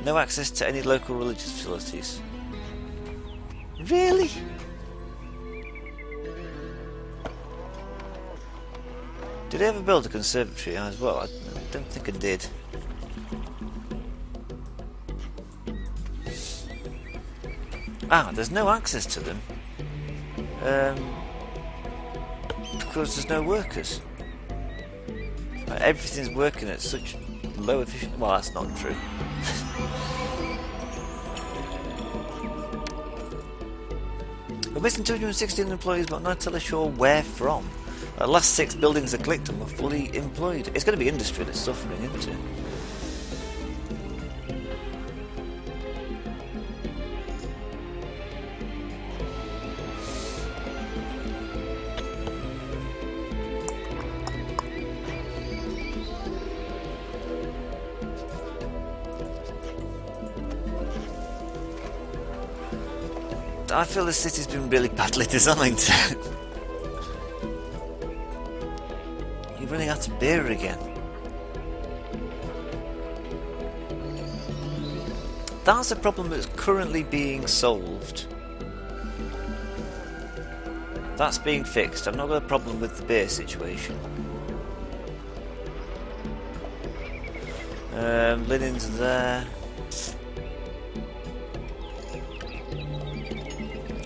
No access to any local religious facilities. Really? Did I ever build a conservatory as well? I don't think I did. Ah, there's no access to them. Because there's no workers. Everything's working at such low efficiency. Well, that's not true. We're missing 216 employees, but I'm not entirely sure where from. The last 6 buildings I clicked on were fully employed. It's going to be industry that's suffering, isn't it? I feel the city's been really badly designed. You're running out of beer again. That's a problem that's currently being solved. That's being fixed. I've not got a problem with the beer situation. Linens are there.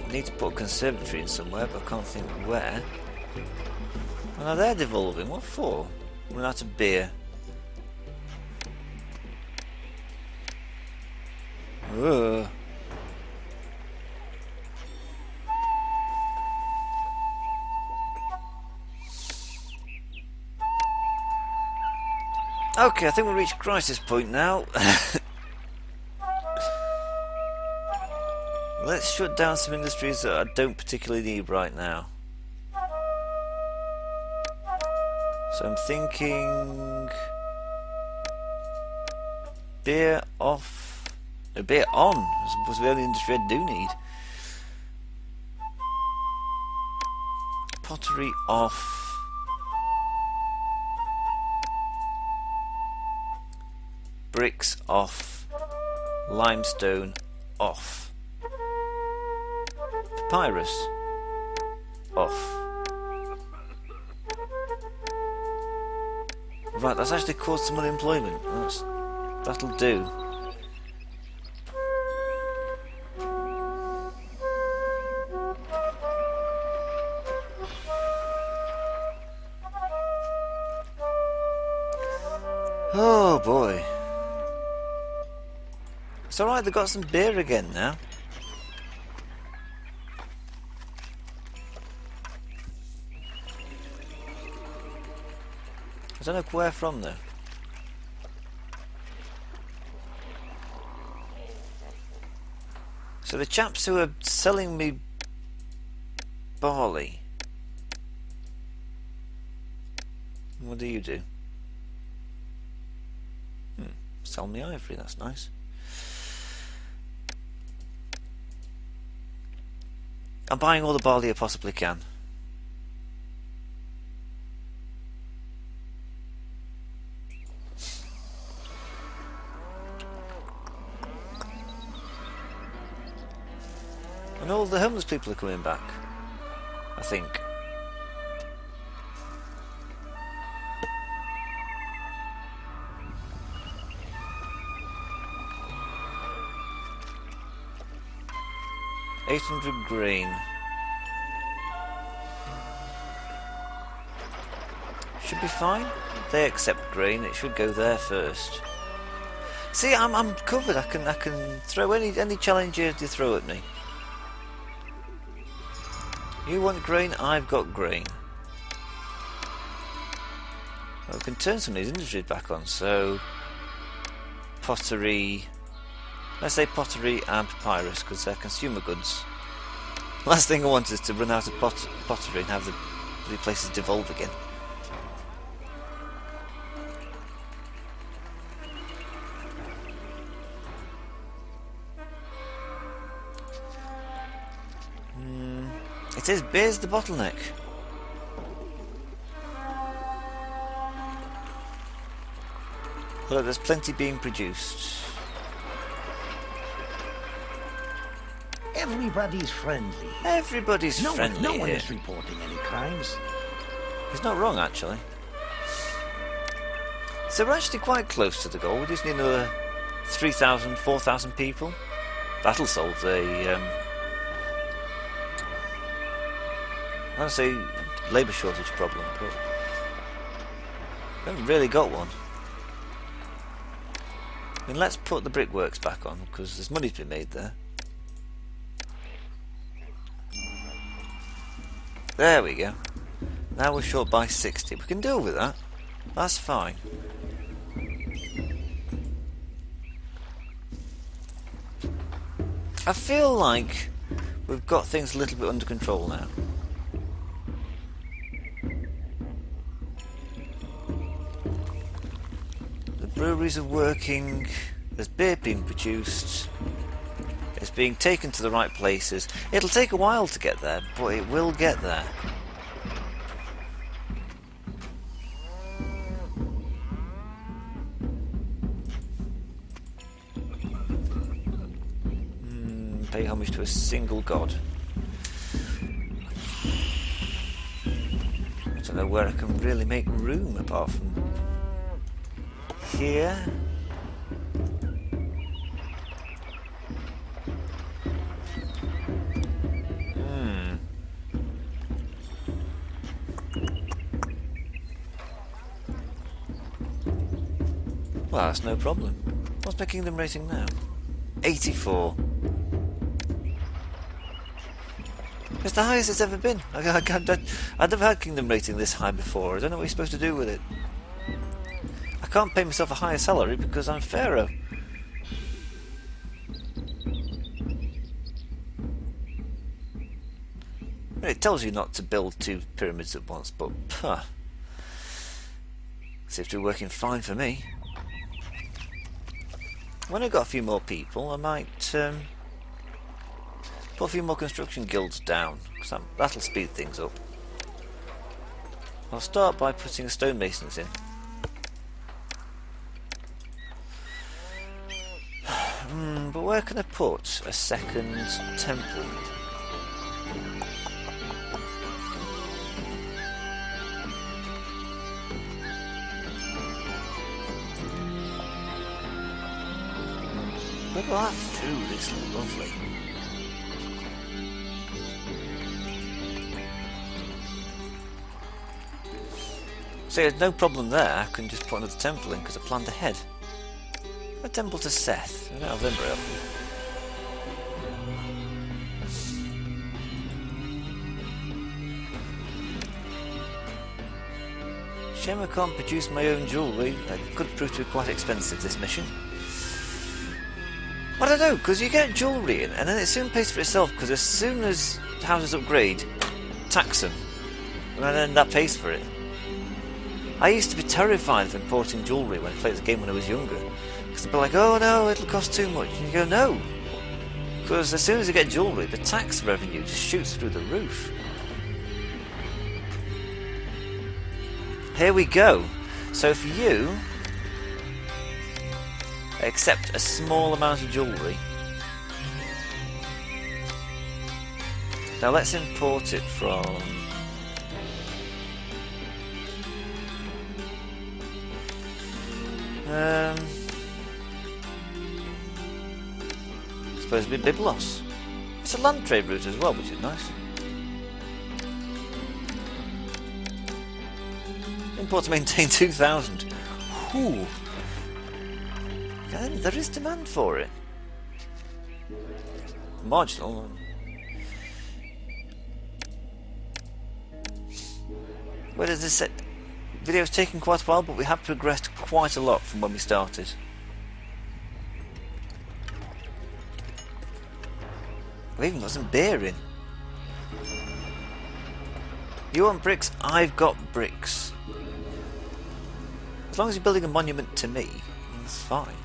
I need to put a conservatory in somewhere, but I can't think where. Oh, now they're devolving. What for? Run out of beer. Ugh. Okay, I think we've reached crisis point now. Let's shut down some industries that I don't particularly need right now. So I'm thinking beer off, a beer on. That's supposed to be the only industry I do need. Pottery off. Bricks off. Limestone off. Papyrus off. Right, that's actually caused some unemployment. That'll do. Oh boy. It's alright, they've got some beer again now. I don't know where from though. So the chaps who are selling me barley, what do you do? Sell me ivory, that's nice. I'm buying all the barley I possibly can. And all the homeless people are coming back, I think. $800 grain. Should be fine. They accept grain. It should go there first. See, I'm covered. I can throw any challenge you throw at me. You want grain? I've got grain. Well, we can turn some of these industries back on. So pottery. Let's say pottery and papyrus because they're consumer goods. Last thing I want is to run out of pottery and have the places devolve again. It is beer's the bottleneck. Look, there's plenty being produced. Everybody's friendly. Everybody's friendly No one here. is reporting any crimes. He's not wrong, actually. So we're actually quite close to the goal. We just need another 3,000, 4,000 people. That'll solve the, I don't say labour shortage problem, but we haven't really got one. I mean, let's put the brickworks back on, because there's money to be made there. There we go. Now we're short by 60. We can deal with that. That's fine. I feel like we've got things a little bit under control now. The breweries are working. There's beer being produced. It's being taken to the right places. It'll take a while to get there, but it will get there. Pay homage to a single god. I don't know where I can really make room apart from here. Well, that's no problem. What's my kingdom rating now? 84. It's the highest it's ever been. I've never had kingdom rating this high before. I don't know what you're supposed to do with it. I can't pay myself a higher salary because I'm Pharaoh. It tells you not to build 2 pyramids at once, but seems to be working fine for me. When I've got a few more people, I might put a few more construction guilds down, because that'll speed things up. I'll start by putting a stonemasons in. But where can I put a second temple? Look at that food, it's lovely. So there's no problem there, I can just put another temple in because I planned ahead. A temple to Seth, I don't have them very often. Shame I can't produce my own jewellery. That could prove to be quite expensive, this mission. I don't know, because you get jewellery in and then it soon pays for itself, because as soon as houses upgrade, tax them. And then that pays for it. I used to be terrified of importing jewellery when I played the game when I was younger. Because they'd be like, oh no, it'll cost too much. And you go, no. Because as soon as you get jewellery, the tax revenue just shoots through the roof. Here we go. So for you, accept a small amount of jewellery. Now let's import it from... supposed to be Byblos. It's a land trade route as well, which is nice. Import to maintain 2,000. Whew. And there is demand for it. Marginal. Where does this set? Video's taken quite a while, but we have progressed quite a lot from when we started. I've even got some beer in. You want bricks? I've got bricks. As long as you're building a monument to me, that's fine.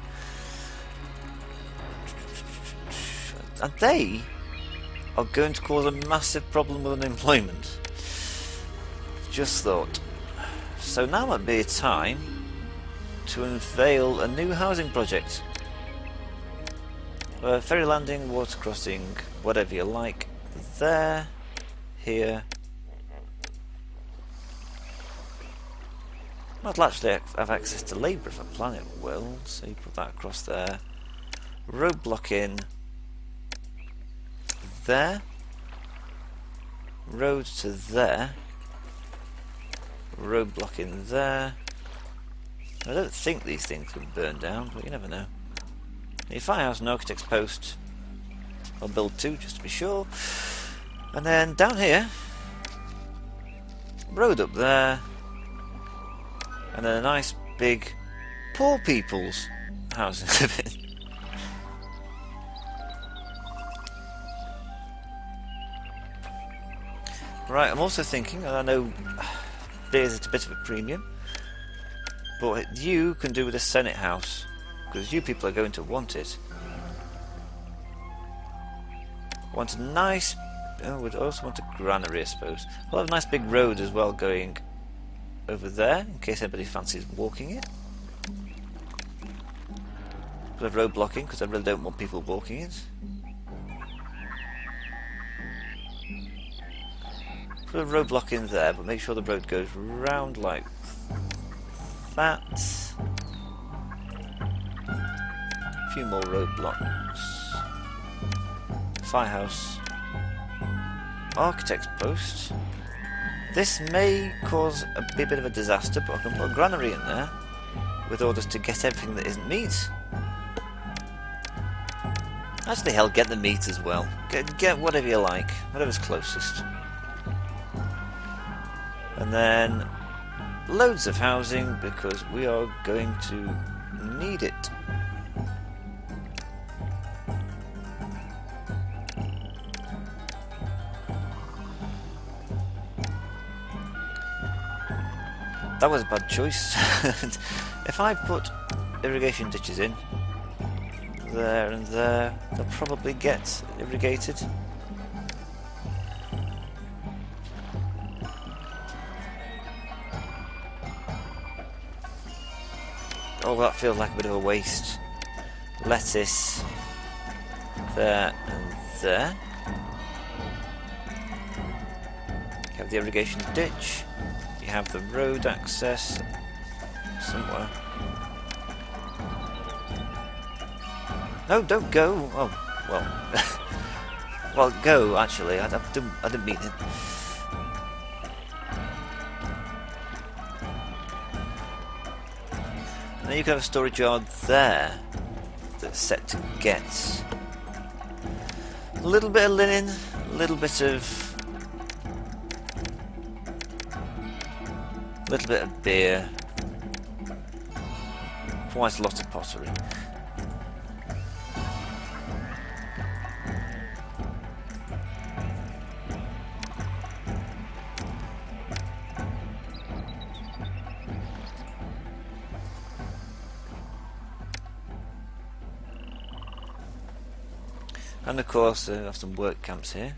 And they are going to cause a massive problem with unemployment. Just thought. So now might be a time to unveil a new housing project. Ferry landing, water crossing, whatever you like. There, here. I'd actually have access to labour if I plan it well, so you put that across there. Roadblock in there. Road to there. Roadblock in there. I don't think these things can burn down, but you never know. A firehouse and architect's post. I'll build 2 just to be sure. And then down here, road up there, and then a nice big poor people's housing bit. Right, I'm also thinking, and I know beers at a bit of a premium, but you can do with a Senate house, because you people are going to want it. Want a nice... I would also want a granary, I suppose. I'll have a nice big road as well going over there, in case anybody fancies walking it. Put a road blocking, because I really don't want people walking it. Put a roadblock in there, but make sure the road goes round like that. A few more roadblocks. Firehouse. Architect's post. This may cause a bit of a disaster, but I can put a granary in there with orders to get everything that isn't meat. Actually, hell, get the meat as well. Get whatever you like, whatever's closest. And then loads of housing, because we are going to need it. That was a bad choice. If I put irrigation ditches in there and there, they'll probably get irrigated. Oh, that feels like a bit of a waste. Lettuce there and there. You have the irrigation ditch. You have the road access somewhere. No, don't go. Oh, well. Well, go, actually. I didn't mean it. And then you can have a storage yard there that's set to get a little bit of linen, a little bit of beer, quite a lot of pottery. And of course, I have some work camps here.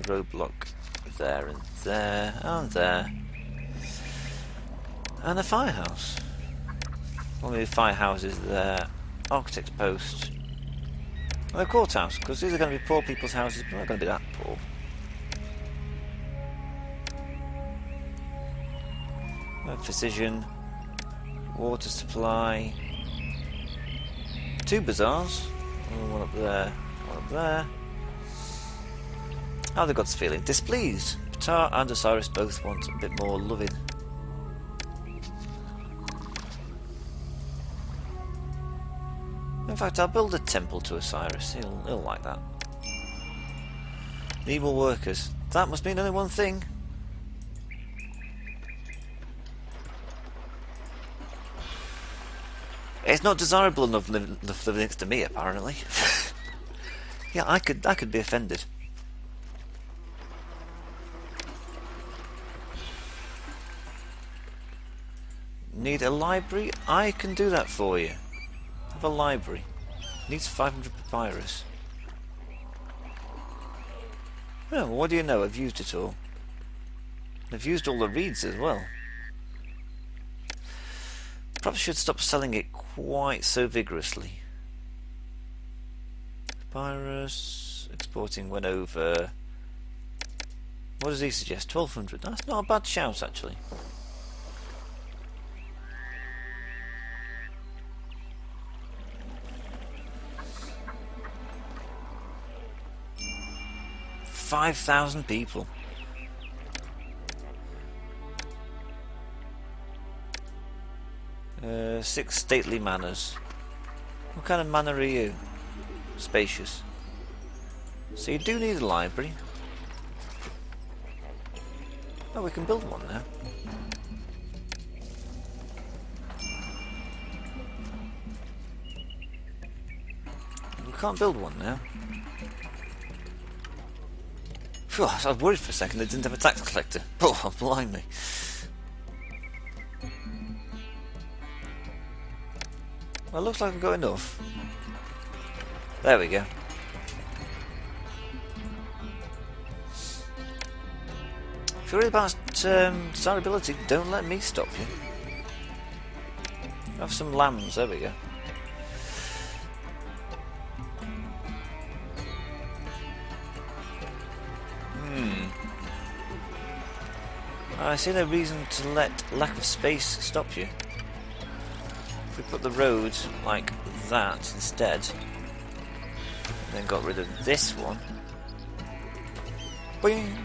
Roadblock there and there and there, and a firehouse. One of the firehouses there, architect's post, and a courthouse, because these are going to be poor people's houses, but they're not going to be that poor. A physician, water supply, 2 bazaars, one up there, one up there. How are the gods feeling? Displeased. Ptah and Osiris both want a bit more loving. In fact, I'll build a temple to Osiris. He'll like that. Need more workers. That must mean only one thing. It's not desirable enough living next to me, apparently. Yeah, I could be offended. Need a library? I can do that for you. Have a library. Needs 500 papyrus. Well, what do you know? I've used it all. I've used all the reeds as well. Probably should stop selling it quite so vigorously. Papyrus exporting went over. What does he suggest? 1200. That's not a bad shout, actually. $5,000 people. Six stately manors. What kind of manor are you? Spacious. So you do need a library. Oh, we can build one now. We can't build one now. Phew, I was worried for a second they didn't have a tax collector. Oh, blimey. Well, it looks like we've got enough. There we go. If you're worried about desirability, don't let me stop you. Have some lambs, there we go. I see no reason to let lack of space stop you. If we put the road like that instead, and then got rid of this one. Boing!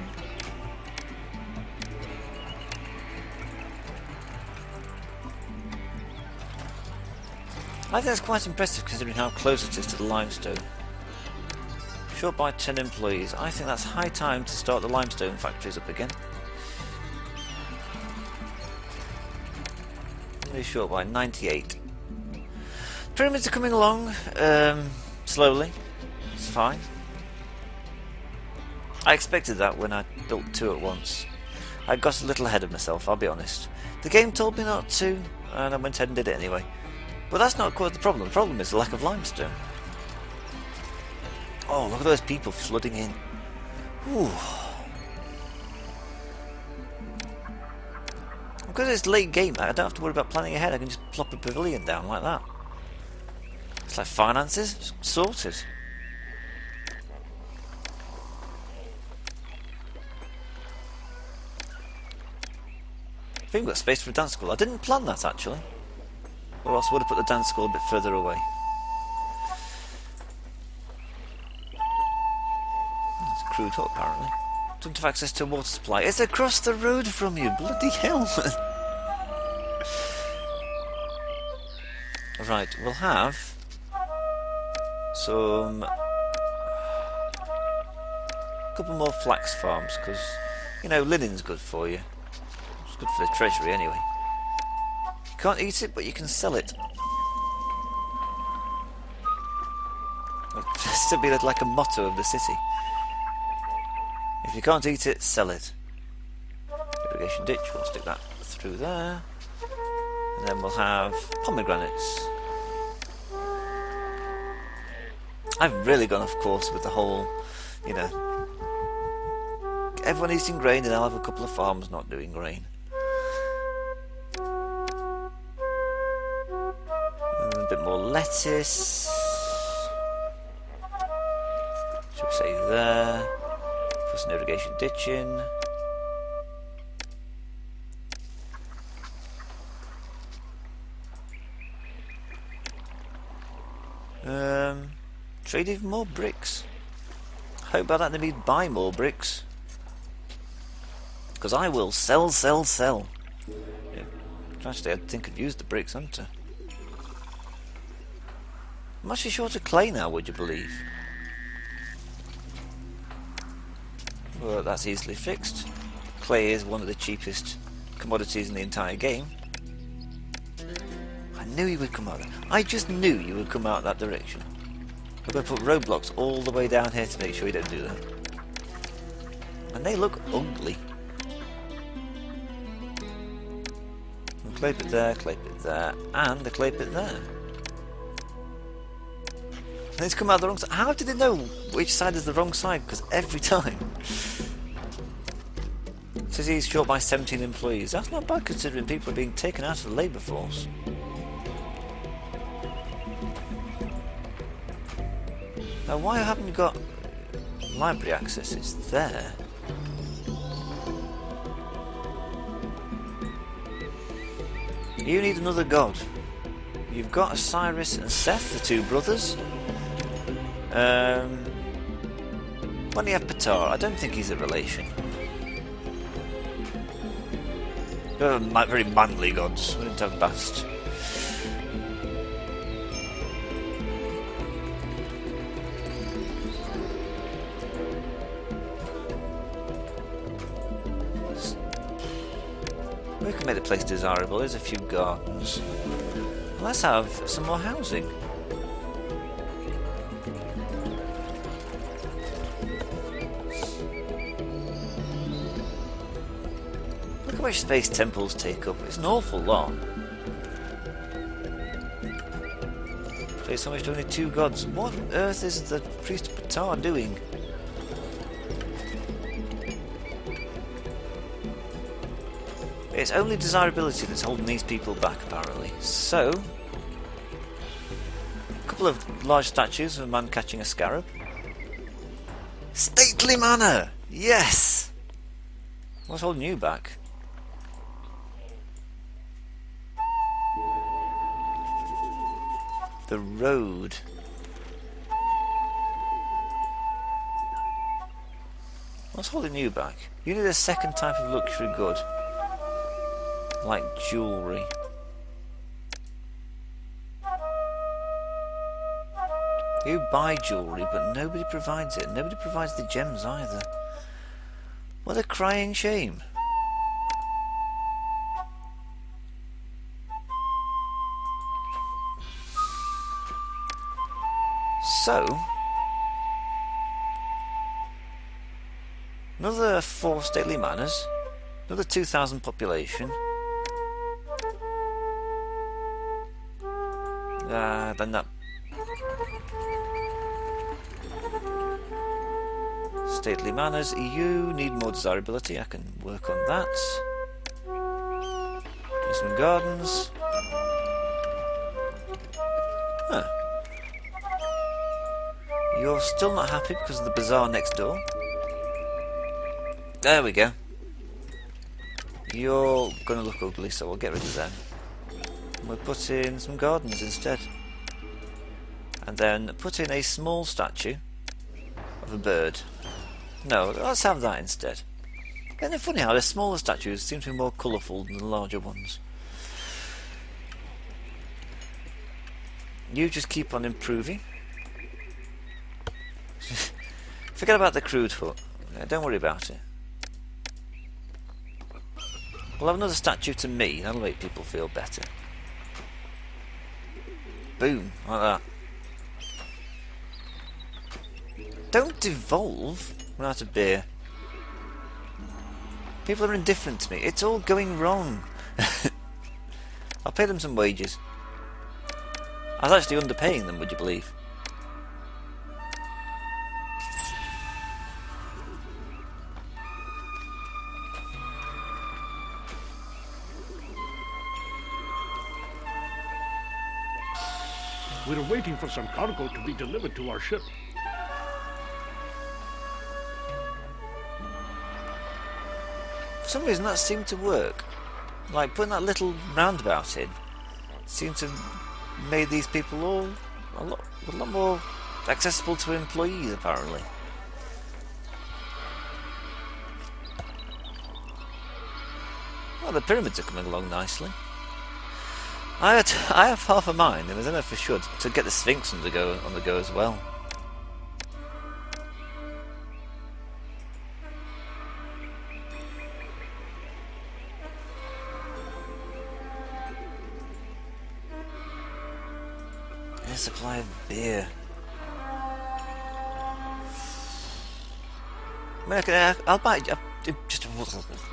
I think that's quite impressive considering how close it is to the limestone. Short by 10 employees. I think that's high time to start the limestone factories up again. Only short by 98. Pyramids are coming along slowly. It's fine. I expected that when I built two at once. I got a little ahead of myself, I'll be honest. The game told me not to, and I went ahead and did it anyway. But that's not quite the problem. The problem is the lack of limestone. Oh, look at those people flooding in. Ooh. Because it's late game, I don't have to worry about planning ahead. I can just plop a pavilion down like that. It's like finances sorted. I think we've got space for a dance school. I didn't plan that actually. Or else I would have put the dance school a bit further away. It's a crude hut apparently. Don't have access to a water supply. It's across the road from you, bloody hell. Right, we'll have some couple more flax farms because, you know, linen's good for you. It's good for the treasury anyway. You can't eat it, but you can sell it. This would be like a motto of the city. If you can't eat it, sell it. Irrigation ditch, we'll stick that through there. And then we'll have pomegranates. I've really gone off course with the whole, you know, everyone eating grain and I'll have a couple of farms not doing grain. And a bit more lettuce. Should we say there? Put an irrigation ditch in. Trade even more bricks. Hope by that they mean buy more bricks. Because I will sell. Yeah. Actually, I think I've used the bricks, haven't I? I'm actually short of clay now, would you believe? Well, that's easily fixed. Clay is one of the cheapest commodities in the entire game. I knew you would come out there. I just knew you would come out that direction. We're going to put roadblocks all the way down here to make sure you don't do that. And they look ugly. And clay pit there, and the clay pit there. And it's come out the wrong side. How did they know which side is the wrong side? Because every time. It says he's short by 17 employees. That's not bad considering people are being taken out of the labour force. Now, why haven't you got library access? It's there. You need another god. You've got Osiris and Seth, the two brothers. Why don't you have Ptah? I don't think he's a relation. Very manly gods. We didn't have Bast. We can make the place desirable. There's a few gardens. Let's have some more housing. Look how much space temples take up. It's an awful lot. Place so much to only two gods. What on earth is the priest of Ptah doing? It's only desirability that's holding these people back, apparently. So, a couple of large statues of a man catching a scarab. Stately manor! Yes! What's holding you back? The road. What's holding you back? You need a second type of luxury good. Like jewellery. You buy jewellery, but nobody provides it. Nobody provides the gems either. What a crying shame. So, another 4 stately manors, another 2,000 population. Then that stately manners. You need more desirability. I can work on that. Some gardens. Huh. You're still not happy because of the bazaar next door. There we go. You're gonna look ugly, so we'll get rid of them. We'll put in some gardens instead. And then put in a small statue of a bird. No, let's have that instead. Isn't it funny how the smaller statues seem to be more colourful than the larger ones? You just keep on improving. Forget about the crude hut. Don't worry about it. We'll have another statue to me. That'll make people feel better. Boom, like that. Don't devolve. Run out of beer. People are indifferent to me. It's all going wrong. I'll pay them some wages. I was actually underpaying them, would you believe? We're waiting for some cargo to be delivered to our ship. For some reason that seemed to work. Like putting that little roundabout in seemed to have made these people all a lot more accessible to employees, apparently. Well, the pyramids are coming along nicely. I have half a mind, and I don't know if I should, to get the Sphinx on the go as well. And a supply of beer. I mean, I'll buy. Just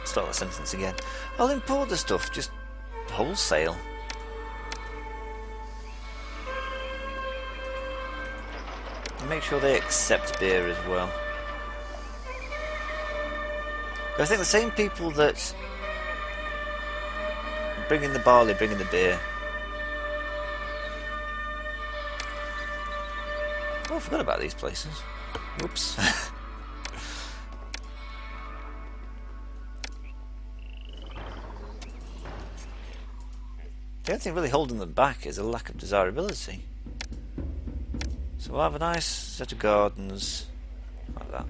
start that sentence again. I'll import the stuff, just wholesale. Make sure they accept beer as well. I think the same people that bring in the barley, bring in the beer. Oh, I forgot about these places. Oops. The only thing really holding them back is a lack of desirability. So we'll have a nice set of gardens like that.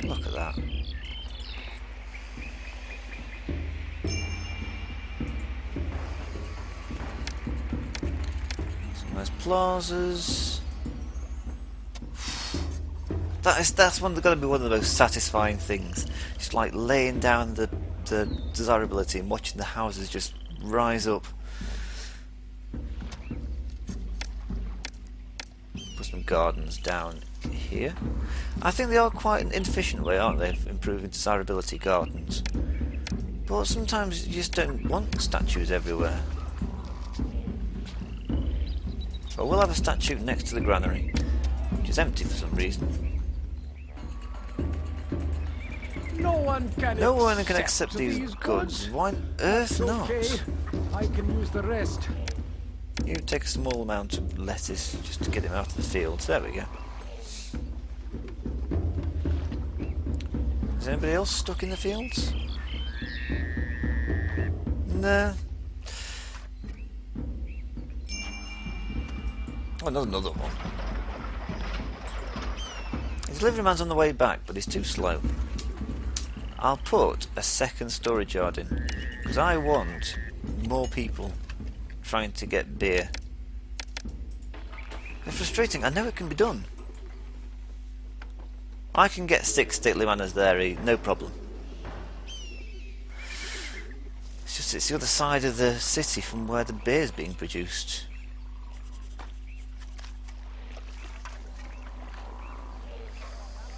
Look at that. Some nice plazas. That's got to be one of the most satisfying things. Just like laying down the desirability and watching the houses just rise up. Put some gardens down here. I think they are quite an inefficient way, aren't they, of improving desirability gardens. But sometimes you just don't want statues everywhere. So we'll have a statue next to the granary, which is empty for some reason. No one can accept these goods. Why on earth not? Okay. I can use the rest. You take a small amount of lettuce just to get him out of the fields. There we go. Is anybody else stuck in the fields? No. Oh, another one. His delivery man's on the way back, but he's too slow. I'll put a second storage yard in, because I want more people trying to get beer. It's frustrating. I know it can be done. I can get 6 stately manors there, no problem. It's just it's the other side of the city from where the beer's being produced.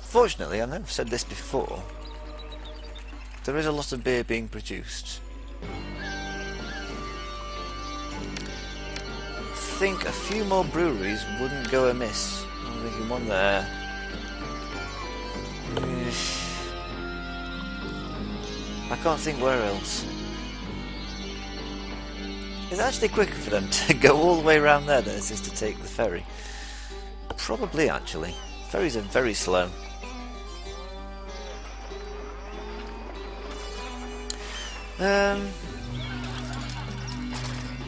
Fortunately, I know I've said this before, there is a lot of beer being produced. I think a few more breweries wouldn't go amiss. I'm thinking one there. I can't think where else. It's actually quicker for them to go all the way around there than it is to take the ferry. Probably, actually. Ferries are very slow.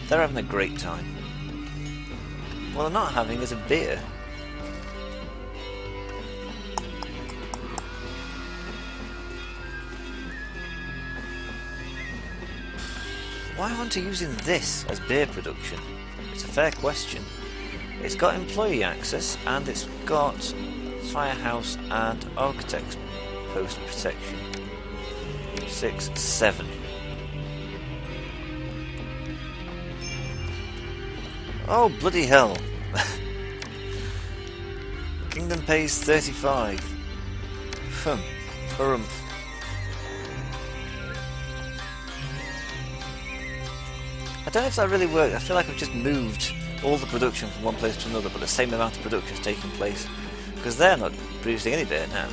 They're having a great time. What they're not having is a beer. Why aren't they using this as beer production? It's a fair question. It's got employee access and it's got firehouse and architect's post protection. 6, 7. Oh, bloody hell. Kingdom pays 35. Harumph. I don't know if that really worked. I feel like I've just moved all the production from one place to another, but the same amount of production is taking place. Because they're not producing any beer now.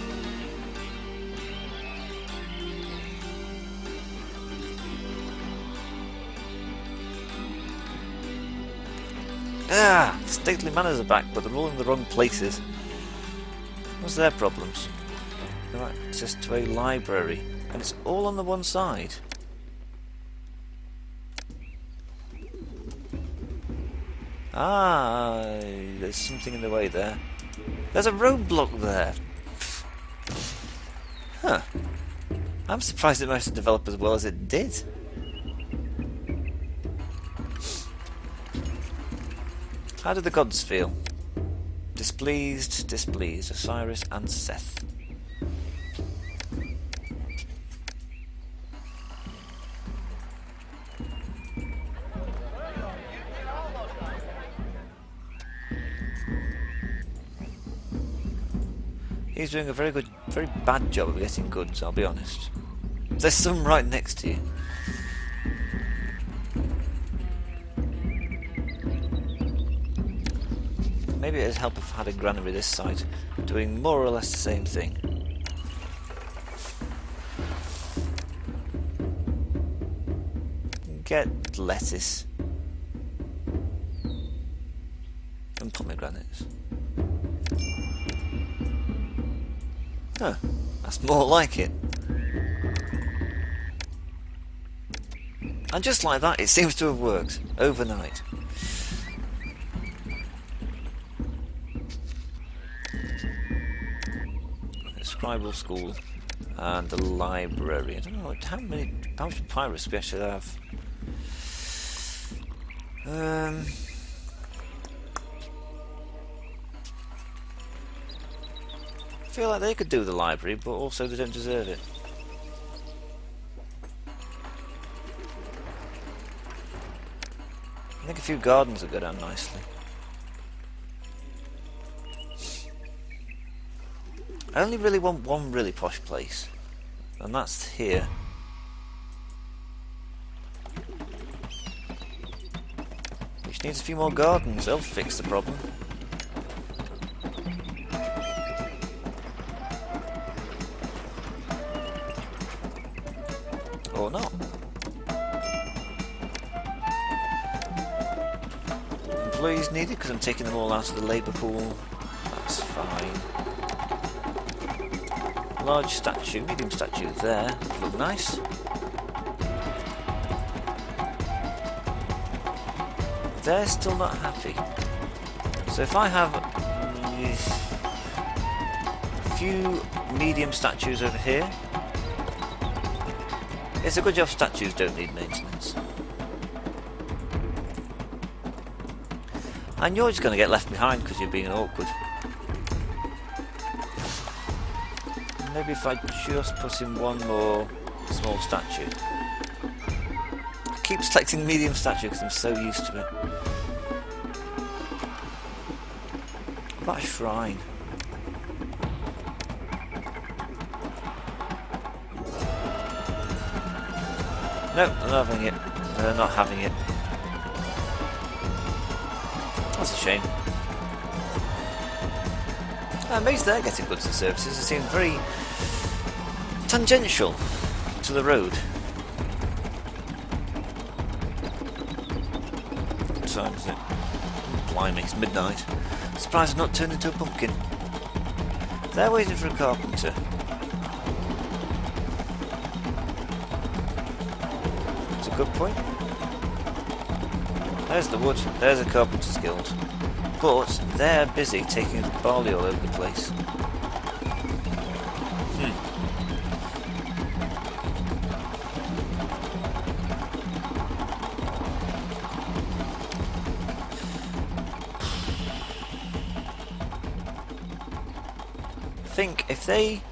Ah! Stately manners are back, but they're all in the wrong places. What's their problems? No access to a library, and it's all on the one side. Ah, there's something in the way there. There's a roadblock there. Huh. I'm surprised it managed to develop as well as it did. How do the gods feel? Displeased, displeased. Osiris and Seth. He's doing a very bad job of getting goods, I'll be honest. There's some right next to you. Maybe it'd help if I had a granary this side, doing more or less the same thing. Get lettuce. And pomegranates. Huh, that's more like it. And just like that, it seems to have worked overnight. The scribal school and the library. I don't know how much papyrus we actually have. I feel like they could do the library, but also they don't deserve it. I think a few gardens would go down nicely. I only really want one really posh place, and that's here. Which needs a few more gardens, they'll fix the problem. Or not. Employees needed because I'm taking them all out of the labour pool. That's fine. Large statue, medium statue there. Look nice. They're still not happy. So if I have a few medium statues over here, it's a good job statues don't need maintenance. And you're just going to get left behind because you're being awkward. Maybe if I just put in one more small statue. I keep selecting medium statue because I'm so used to it. What about a shrine? No, they're not having it. They're not having it. That's a shame. I'm amazed they're getting goods and services. They seem very tangential to the road. What time is it? Blimey, it's midnight. Surprised I've not turned into a pumpkin. They're waiting for a carpenter. That's a good point. There's the wood. There's a carpenter's guild. But they're busy taking barley all over the place. I think if they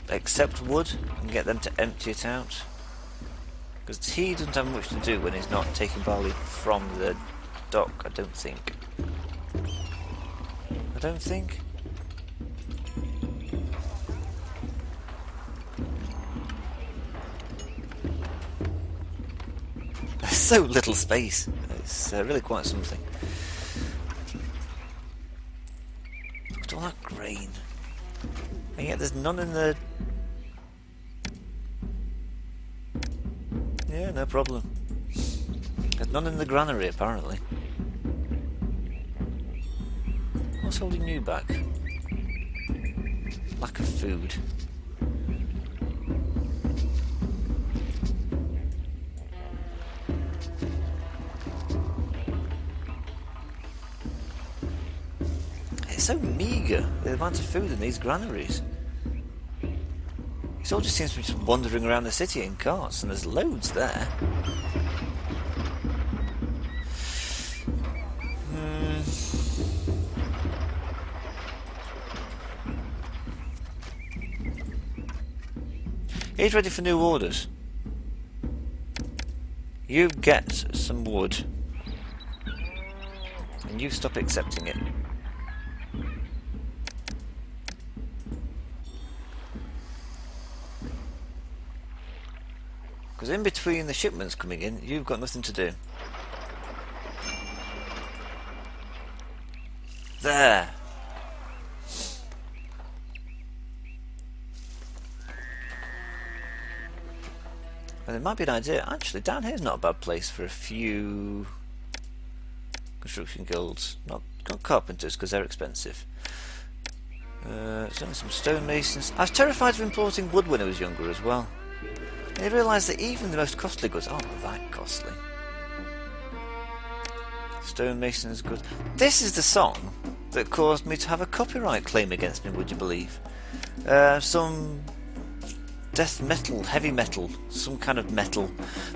accept wood and get them to empty it out, because he doesn't have much to do when he's not taking barley from the dock, I don't think. There's so little space. It's really quite something. Look at all that grain. And yet there's none in the... Yeah, no problem. There's none in the granary, apparently. What's holding you back? Lack of food. It's so meagre, the amount of food in these granaries. It all just seems to be just wandering around the city in carts, and there's loads there. He's ready for new orders. You get some wood, and you stop accepting it. Because in between the shipments coming in, you've got nothing to do. There! And it might be an idea, actually, down here's not a bad place for a few construction guilds. Not Not carpenters, because they're expensive. Some stonemasons. I was terrified of importing wood when I was younger as well. I realised that even the most costly goods aren't that costly. Stonemason is good. This is the song that caused me to have a copyright claim against me, would you believe? Some death metal, heavy metal, some kind of metal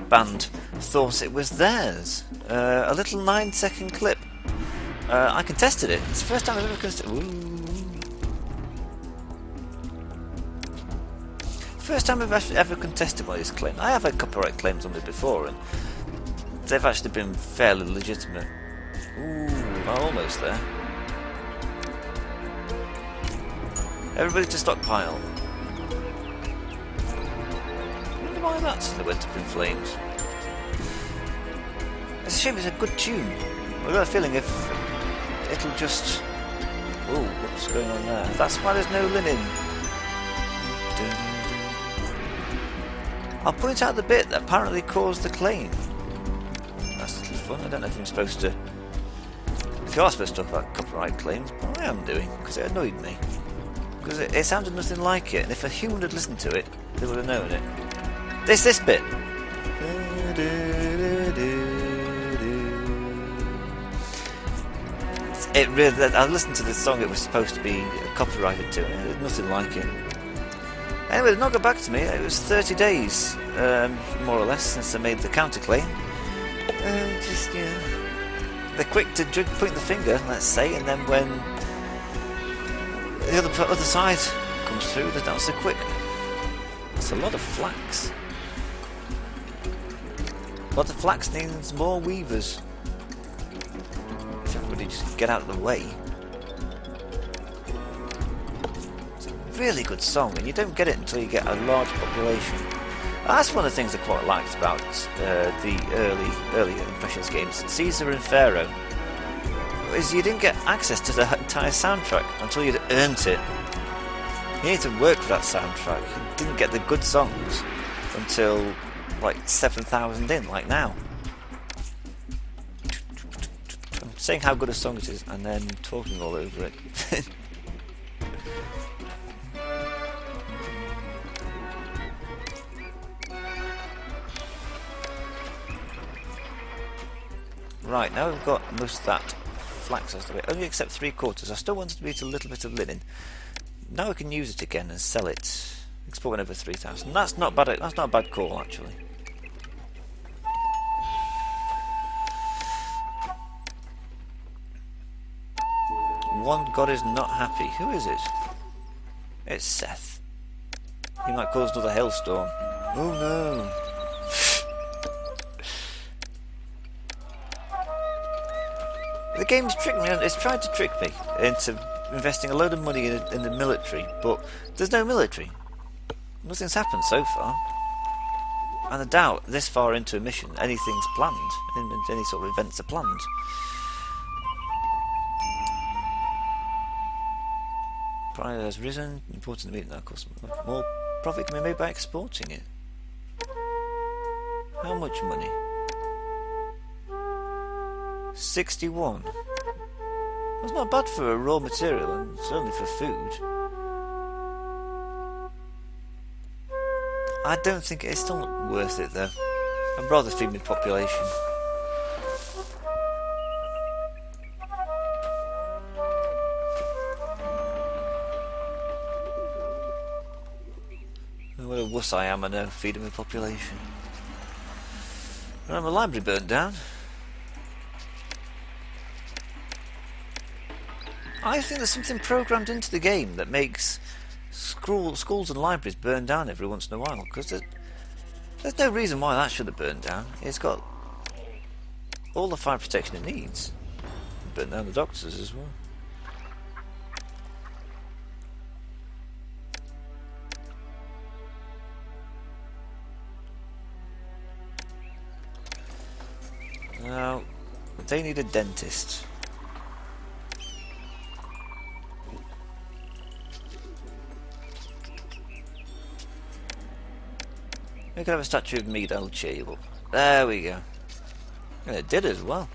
band thought it was theirs. A little 9-second clip. I contested it. It's the first time I've ever contested. First time I've ever contested one of these claims. I have had copyright claims on me before, and they've actually been fairly legitimate. Ooh, almost there. Everybody to stockpile. I wonder why that's went up in flames. It's a shame it's a good tune. I've got a feeling if it'll just... Ooh, what's going on there? That's why there's no linen. I'll point out the bit that apparently caused the claim. That's a little fun. I don't know if I'm supposed to... If you are supposed to talk about copyright claims, but I am doing, because it annoyed me. Because it sounded nothing like it, and if a human had listened to it, they would have known it. This bit. It really... I listened to this song it was supposed to be copyrighted to, and there's nothing like it. Anyway, they've not got back to me. It was 30 days, more or less, since I made the counterclaim. Just, you know, they're quick to point the finger, let's say, and then when the other side comes through, they're not so quick. It's a lot of flax. A lot of flax needs more weavers. If everybody just get out of the way. Really good song, and you don't get it until you get a large population. That's one of the things I quite liked about the earlier Impressions games, Caesar and Pharaoh, is you didn't get access to the entire soundtrack until you'd earned it. You needed to work for that soundtrack. You didn't get the good songs until like 7,000 in, like now. I'm saying how good a song it is and then talking all over it. Right, now we've got most of that flax out of the way, only except 3/4. I still wanted to beat a little bit of linen. Now I can use it again and sell it. Exporting over 3,000. That's not bad. That's not a bad call, actually. One god is not happy. Who is it? It's Seth. He might cause another hailstorm. Oh no. The game's tricked me. It's tried to trick me into investing a load of money in the military, but there's no military. Nothing's happened so far. And I doubt this far into a mission anything's planned. Any sort of events are planned. Price has risen. Important to meet now, customer. More profit can be made by exporting it. How much money? 61. That's not bad for a raw material, and certainly for food. I don't think it's still not worth it though. I'd rather feed my population. What a wuss I am, I know, feeding my population. Right, my library burnt down. I think there's something programmed into the game that makes schools and libraries burn down every once in a while, because there's no reason why that should have burned down. It's got all the fire protection it needs. Burn down the doctors as well. Now, they need a dentist. We could have a statue of me, that'll cheer you up. There we go. And it did as well.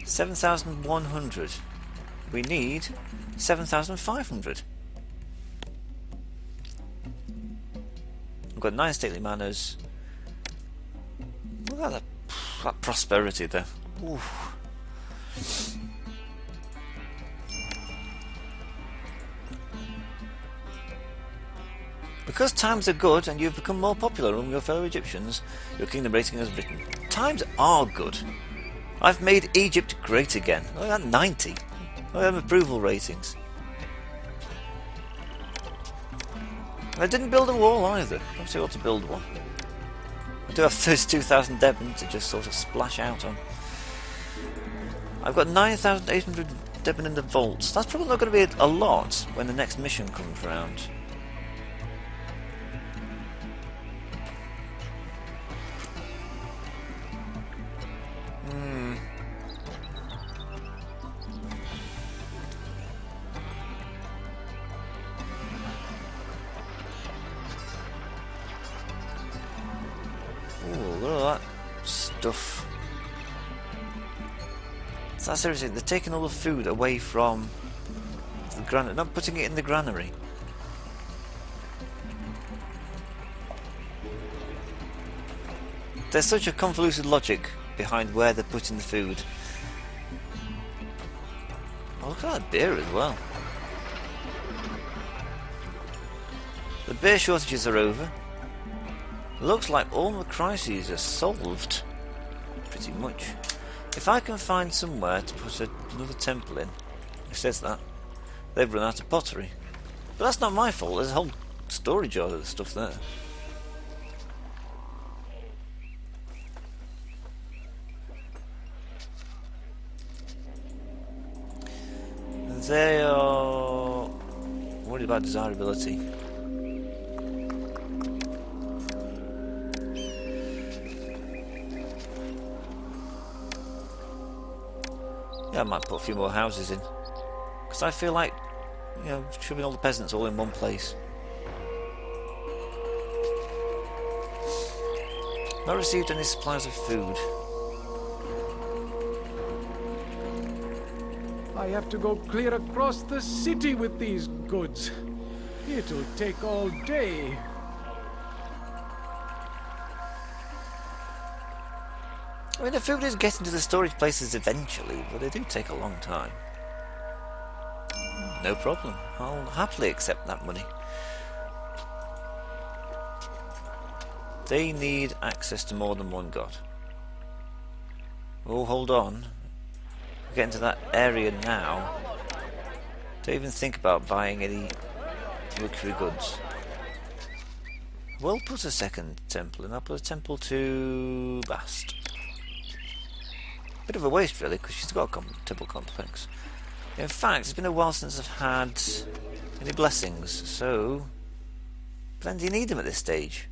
7,100. We need 7,500. We've got 9 stately manners. Look at that prosperity there. Oof. Because times are good and you've become more popular among your fellow Egyptians, your kingdom rating has risen. Times are good. I've made Egypt great again. Look at that, 90. Look at them approval ratings. I didn't build a wall either. Perhaps I ought to build one. I do have 32,000 Debon to just sort of splash out on. I've got 9,800 Debon in the vaults. That's probably not going to be a lot when the next mission comes round. Ooh, look at that stuff. That's seriously, they're taking all the food away from the granary, not putting it in the granary. There's such a convoluted logic behind where they're putting the food. Oh, look at that beer as well. The beer shortages are over. Looks like all the crises are solved. Pretty much. If I can find somewhere to put another temple in, it says that, they've run out of pottery. But that's not my fault, there's a whole storage yard of the stuff there. They are worried about desirability. Yeah, I might put a few more houses in. Because I feel like, you know, shoving all the peasants all in one place. Not received any supplies of food. I have to go clear across the city with these goods. It'll take all day. I mean, the food is getting to the storage places eventually, but they do take a long time. No problem. I'll happily accept that money. They need access to more than one god. Oh, hold on. We're getting to that area now. Don't even think about buying any luxury goods. We'll put a second temple in. I'll put a temple to Bast. Bit of a waste really, because she's got a temple complex. In fact, it's been a while since I've had any blessings, so when do you need them at this stage?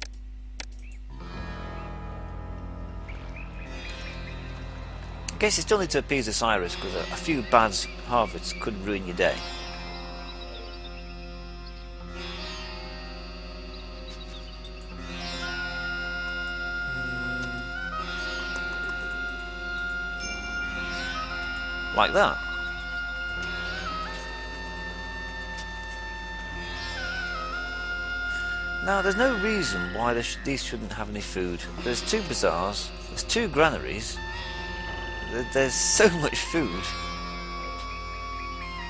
I guess you still need to appease Osiris, because a few bad harvests could ruin your day. Like that. Now, there's no reason why these shouldn't have any food. There's 2 bazaars, there's 2 granaries, there's so much food.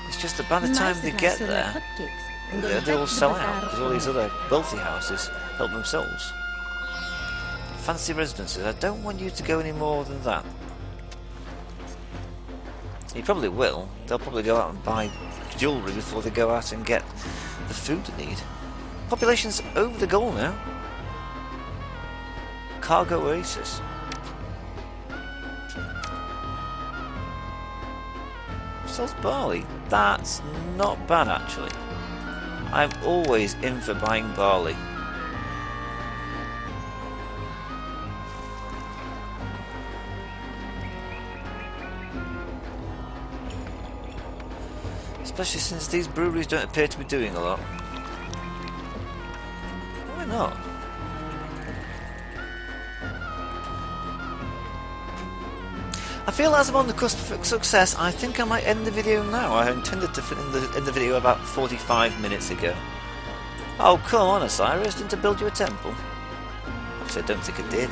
It's just that by the time they get there, they all sell out, because all these other wealthy houses help themselves. Fancy residences, I don't want you to go any more than that. You probably will. They'll probably go out and buy jewellery before they go out and get the food they need. Population's over the goal now. Cargo Oasis. Sells barley. That's not bad actually. I'm always in for buying barley. Especially since these breweries don't appear to be doing a lot. Why not? I feel as I'm on the cusp of success, I think I might end the video now. I intended to end the video about 45 minutes ago. Oh, come on, Osiris, didn't I build you a temple? Actually, I don't think I did.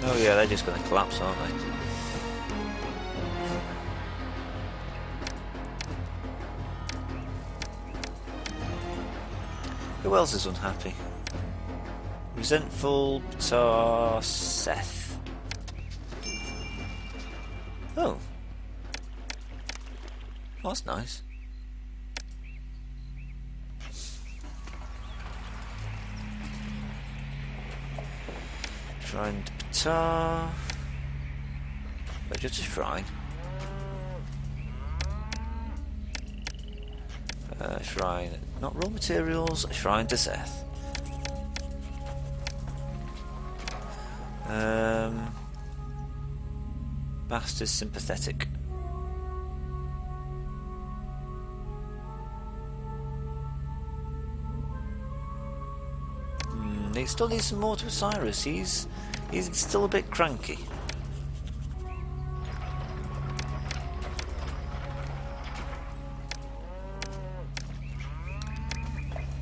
Oh yeah, they're just going to collapse, aren't they? Who else is unhappy? Resentful Seth. Oh. Oh, that's nice. Shrine to Ptah. But just a shrine. Shrine, not raw materials, a shrine to Seth. Bast is sympathetic. He still needs some more to Osiris. He's still a bit cranky.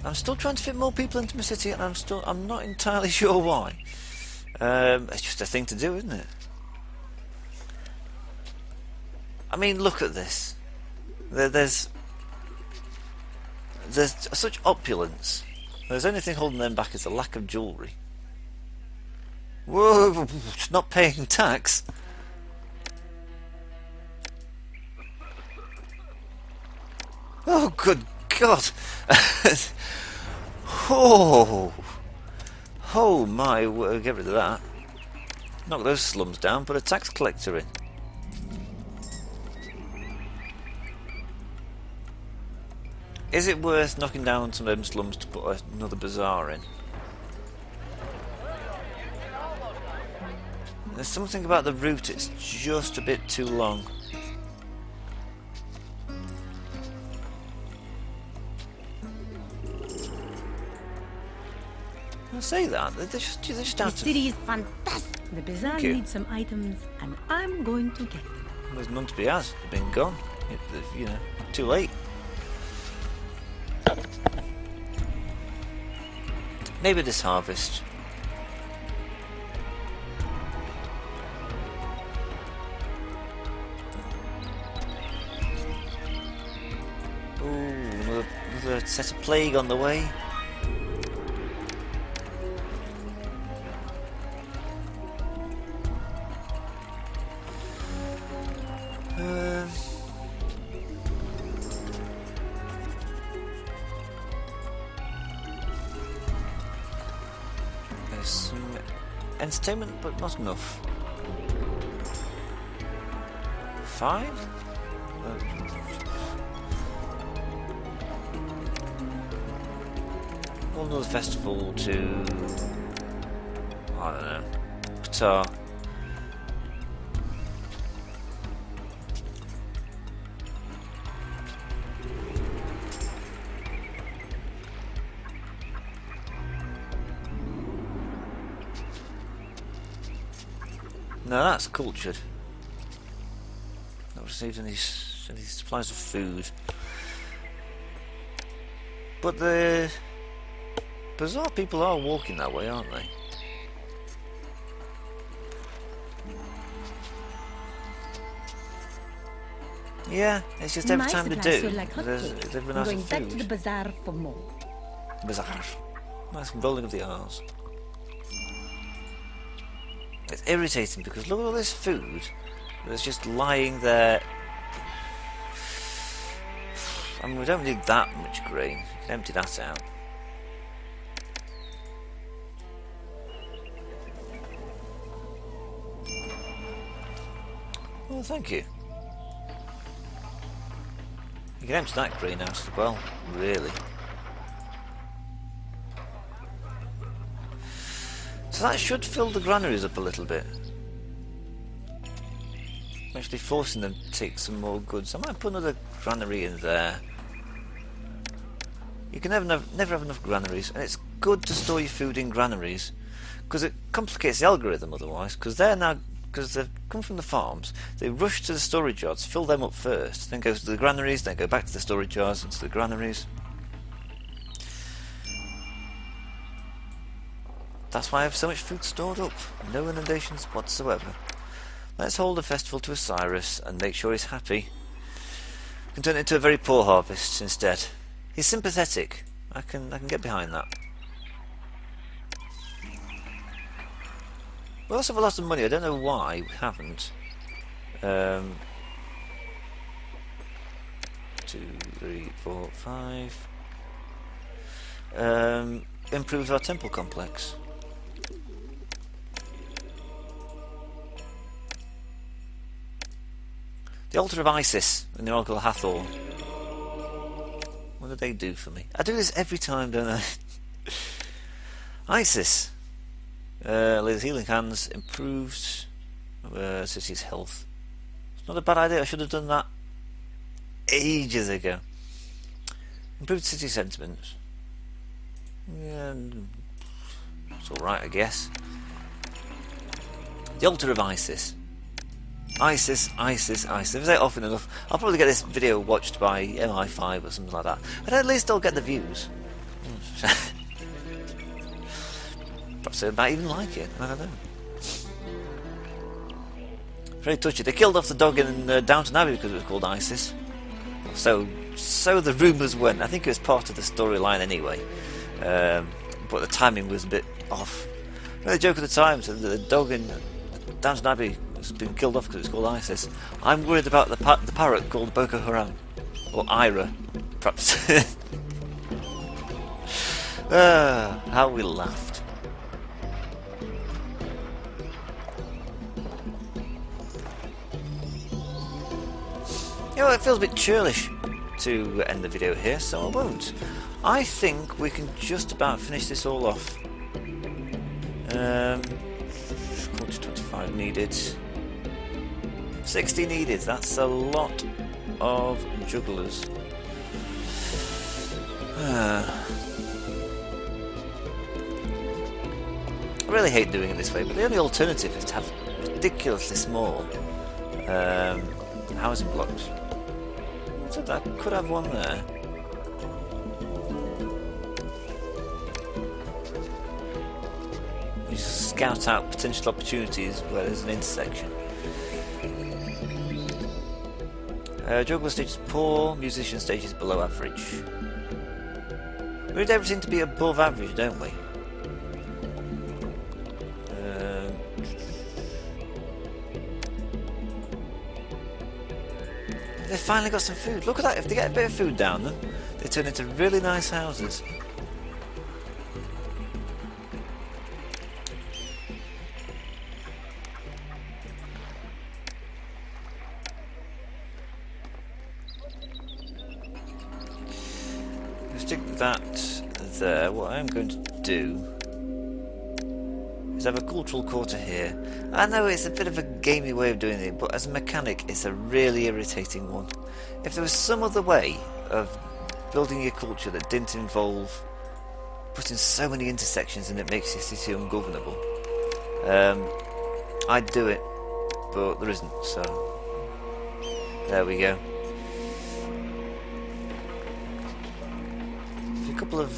I'm still trying to fit more people into my city, and I'm not entirely sure why. It's just a thing to do, isn't it? I mean, look at this. There's such opulence. There's only thing holding them back is a lack of jewellery. Whoa, it's not paying tax. Oh, good God. Oh my, get rid of that. Knock those slums down, put a tax collector in. Is it worth knocking down some of them slums to put another bazaar in? There's something about the route, it's just a bit too long. I say that, they're just out The city is fantastic. The bazaar needs some items, and I'm going to get them. There's none to be had, they've been gone. You know, too late. Maybe this harvest. Ooh, another set of plague on the way. There's some entertainment, but not enough. 5? Another festival to, I don't know, Ptah. Now that's cultured. Not received any supplies of food. But the bazaar people are walking that way, aren't they? Yeah, it's just every time they do, they've run out of food. Back to the bazaar for more. Bazaar. Nice rolling of the R's. It's irritating because look at all this food that's just lying there. I mean, we don't need that much grain. You can empty that out. Well, thank you. You can empty that greenhouse as well, really. So that should fill the granaries up a little bit. I'm actually forcing them to take some more goods. I might put another granary in there. You can never have enough granaries, and it's good to store your food in granaries, because it complicates the algorithm otherwise, because they've come from the farms, they rush to the storage yards, fill them up first, then go to the granaries, then go back to the storage yards and to the granaries. That's why I have so much food stored up. No inundations whatsoever. Let's hold a festival to Osiris and make sure he's happy. Can turn it into a very poor harvest instead. He's sympathetic. I can get behind that. We also have a lot of money. I don't know why we haven't. 2, 3, 4, 5. Improves our temple complex. The altar of Isis in the Oracle Hathor. What do they do for me? I do this every time, don't I? Isis. Lays healing hands. Improves city's health. It's not a bad idea. I should have done that ages ago. Improved city sentiments. Yeah, it's alright, I guess. The altar of Isis. Isis. If I say it often enough, I'll probably get this video watched by MI5 or something like that. But at least I'll get the views. Perhaps they might even like it. I don't know. Very touchy. They killed off the dog in Downton Abbey because it was called Isis. So the rumours went. I think it was part of the storyline anyway. But the timing was a bit off. The joke at the time said that the dog in Downton Abbey has been killed off because it's called Isis. I'm worried about the parrot called Boko Haram. Or Ira, perhaps. How we laughed. You know, it feels a bit churlish to end the video here, so I won't. I think we can just about finish this all off. Quarter 25 needed. 60 needed. That's a lot of jugglers. I really hate doing it this way, but the only alternative is to have ridiculously small housing blocks. So I could have one there. You scout out potential opportunities where there's an intersection. Juggler stage is poor, musician stage is below average. We need everything to be above average, don't we? They finally got some food. Look at that, if they get a bit of food down them, they turn into really nice houses. Stick that there. What I'm going to do is have a cultural quarter here. I know it's a bit of a gamey way of doing it, but as a mechanic it's a really irritating one. If there was some other way of building your culture that didn't involve putting so many intersections and it makes your city ungovernable, I'd do it, but there isn't, so there we go. A couple of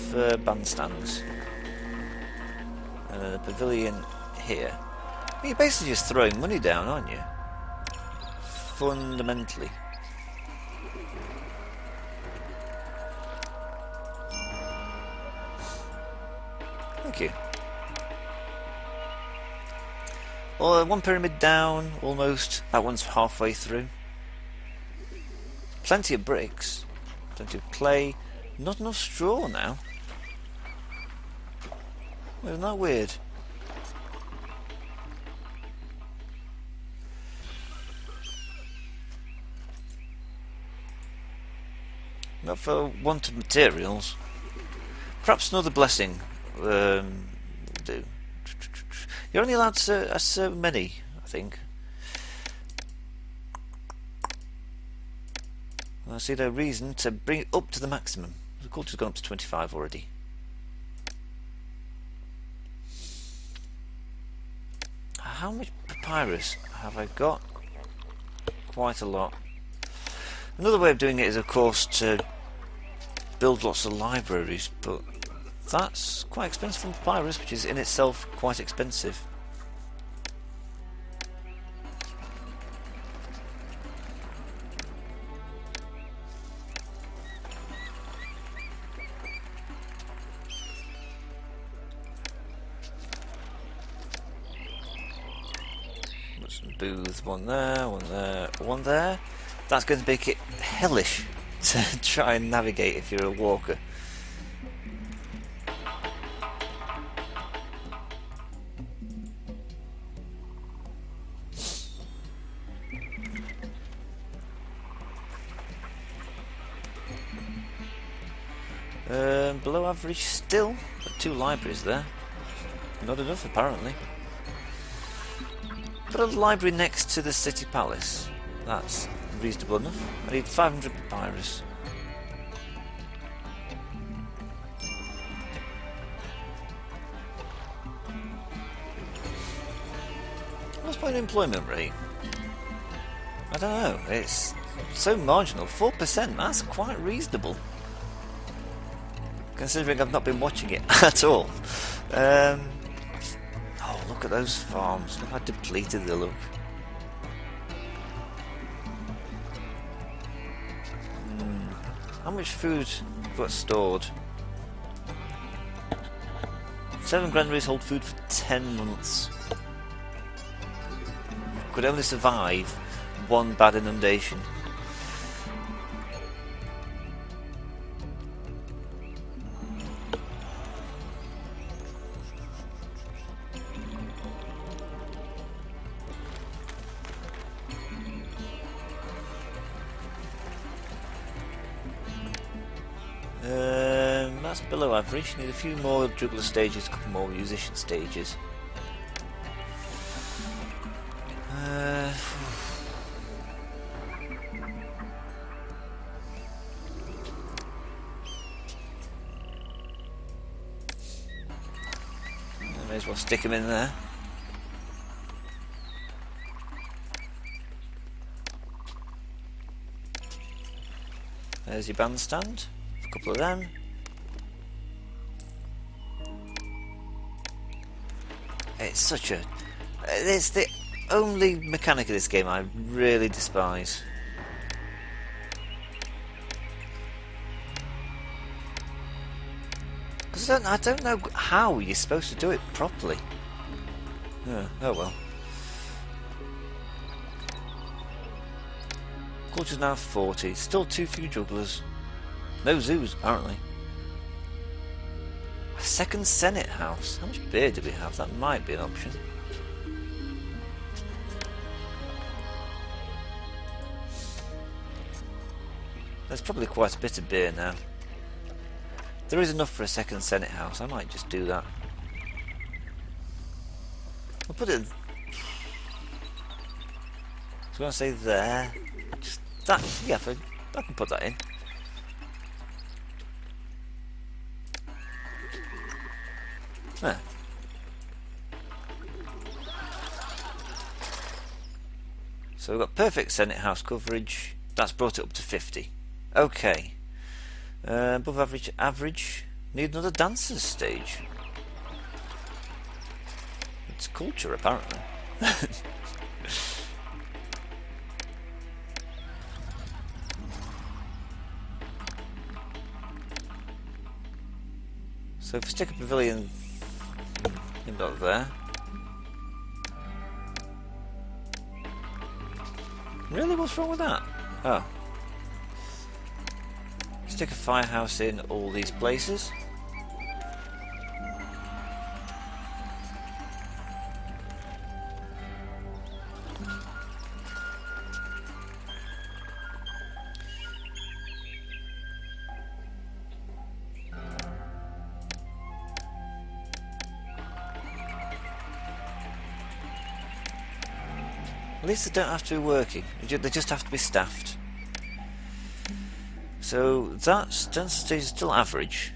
bandstands and a pavilion here. You're basically just throwing money down, aren't you? Fundamentally. Thank you. Well, one pyramid down, almost. That one's halfway through. Plenty of bricks. Plenty of clay. Not enough straw now. Isn't that weird? Not for want of materials. Perhaps another blessing will do. You're only allowed so many, I think. I see no reason to bring it up to the maximum. The culture's gone up to 25 already. How much papyrus have I got? Quite a lot. Another way of doing it is, of course, to build lots of libraries, but that's quite expensive from papyrus, which is in itself quite expensive. Some booths, one there, one there, one there. That's going to make it hellish to try and navigate if you're a walker. Below average still, but 2 libraries there. Not enough apparently. Put a library next to the city palace. That's reasonable enough. I need 500 papyrus. What's my unemployment rate? I don't know. It's so marginal. 4%. That's quite reasonable, considering I've not been watching it at all. Oh, look at those farms. Look how depleted they look. How much food have got stored? 7 granaries hold food for 10 months. Could only survive 1 bad inundation. That's below average. Need a few more juggler stages, a couple more musician stages. May as well stick him in there. There's your bandstand. A couple of them. It's such a... It's the only mechanic of this game I really despise. Because I don't know how you're supposed to do it properly. Oh well. Culture's now 40. Still too few jugglers. No zoos, apparently. A second Senate house. How much beer do we have? That might be an option. There's probably quite a bit of beer now. There is enough for a second Senate house. I might just do that. I'll put it... So I'm going to say there. Just that. Yeah, I can put that in. There. So we've got perfect Senate House coverage. That's brought it up to 50. Okay. Above average. Need another dancers stage. It's culture, apparently. So if we stick a pavilion about there. Really? What's wrong with that? Oh. Stick a firehouse in all these places. At least they don't have to be working, they just have to be staffed. So that density is still average.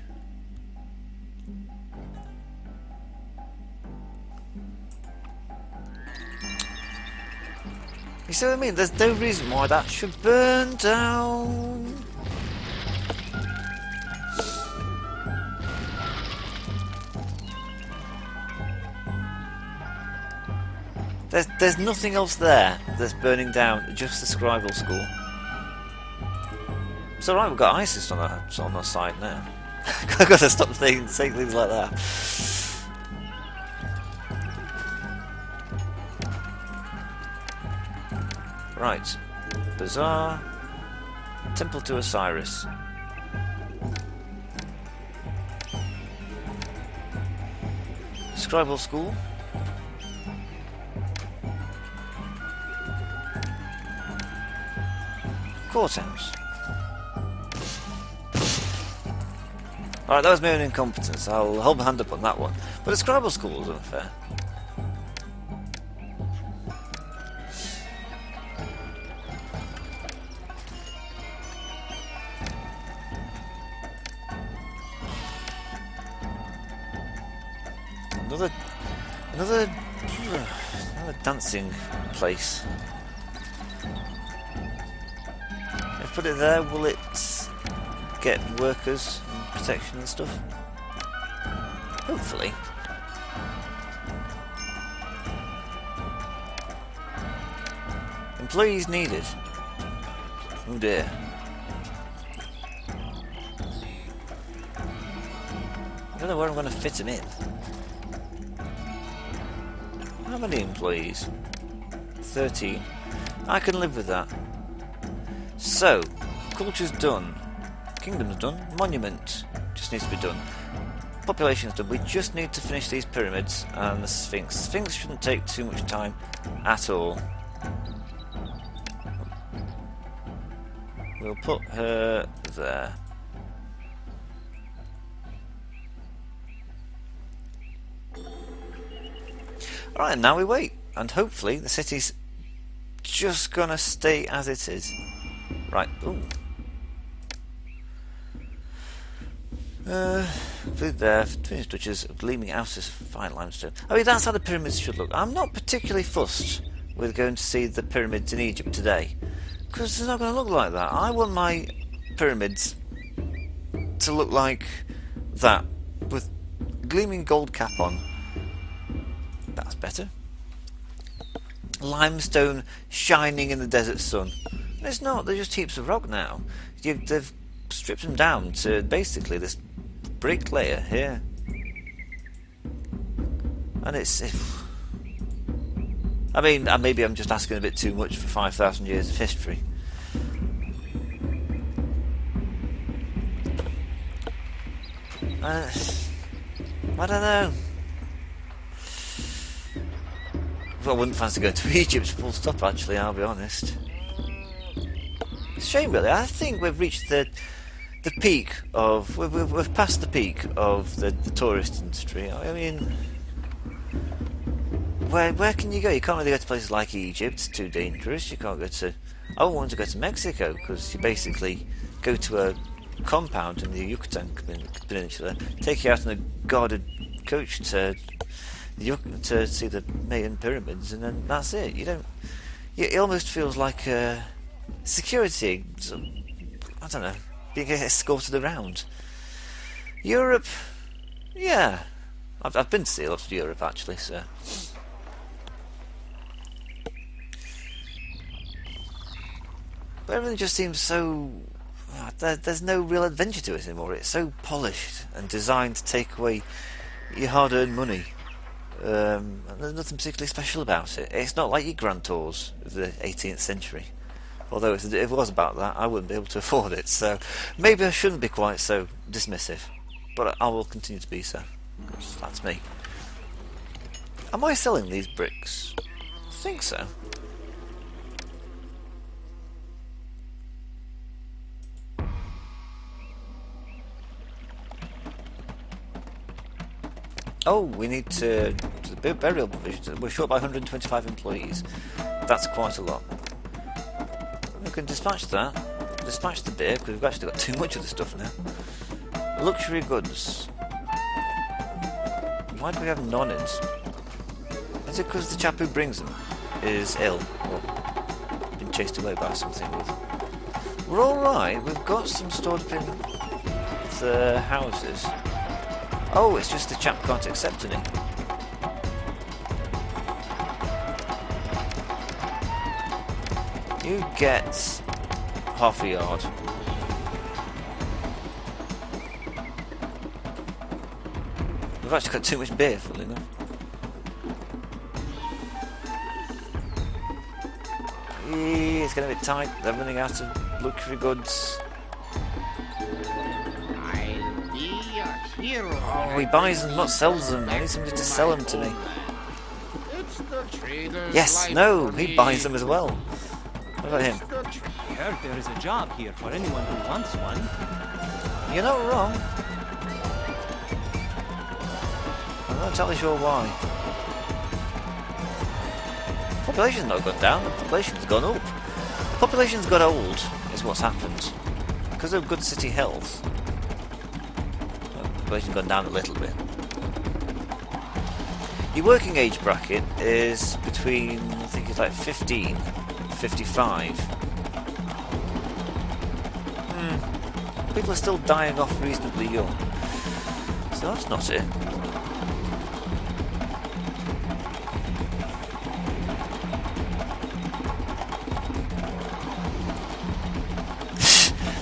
You see what I mean? There's no reason why that should burn down. There's nothing else there that's burning down, just the scribal school. It's alright, we've got ISIS on our side now. I've got to stop saying things like that. Right. Bazaar. Temple to Osiris. Scribal school. Courthouse. Alright, that was my own incompetence. I'll hold my hand up on that one. But the scribal school was unfair. Another dancing place. If I put it there, will it get workers and protection and stuff? Hopefully. Employees needed. Oh dear. I don't know where I'm going to fit them in. How many employees? 13. I can live with that. So, culture's done. Kingdom's done. Monument just needs to be done. Population's done. We just need to finish these pyramids and the Sphinx. Sphinx shouldn't take too much time at all. We'll put her there. Alright, now we wait. And hopefully the city's just gonna stay as it is. Right, ooh. Food there, finished touches of gleaming outer fine limestone. I mean, that's how the pyramids should look. I'm not particularly fussed with going to see the pyramids in Egypt today, because they're not going to look like that. I want my pyramids to look like that, with gleaming gold cap on. That's better. Limestone shining in the desert sun. It's not, they're just heaps of rock now. They've stripped them down to basically this brick layer here. And it's... I mean, maybe I'm just asking a bit too much for 5,000 years of history. I don't know. Well, I wouldn't fancy going to Egypt, full stop, actually, I'll be honest. It's a shame, really. I think we've reached the peak of... We've passed the peak of the tourist industry. I mean... Where can you go? You can't really go to places like Egypt, it's too dangerous. You can't go to... I wouldn't want to go to Mexico, because you basically go to a compound in the Yucatan Peninsula, take you out in a guarded coach to see the Mayan pyramids, and then that's it. You don't... It almost feels like security, I don't know, being escorted around. Europe, yeah. I've been to see a lot of Europe, actually, so... But everything just seems so... There's no real adventure to it anymore. It's so polished and designed to take away your hard-earned money. And there's nothing particularly special about it. It's not like your Grand Tours of the 18th century. Although if it was about that, I wouldn't be able to afford it. So maybe I shouldn't be quite so dismissive. But I will continue to be so. Because that's me. Am I selling these bricks? I think so. Oh, we need to the burial provisions. We're short by 125 employees. That's quite a lot. We can dispatch that. dispatch the beer because we've actually got too much of the stuff now. Luxury goods. Why do we have nonnins? Is it because the chap who brings them is ill or been chased away by something? We're alright, we've got some stored up in the houses. Oh, it's just the chap can't accept any. You get half a yard. We've actually got too much beer, funnily enough. It's getting a bit tight. They're running out of luxury goods. I'll be your hero. Oh, he buys them, not sells them. I need somebody to sell them to me. It's the trader's Yes, life no, for he me. buys them as well. What about him? I heard there is a job here for anyone who wants one. You're not wrong. I'm not entirely sure why. Population's not gone down, the population's gone up. The population's got old, is what's happened. Because of good city health. Well, the population's gone down a little bit. Your working age bracket is between, I think it's like 15 and 55. People are still dying off reasonably young. So that's not it.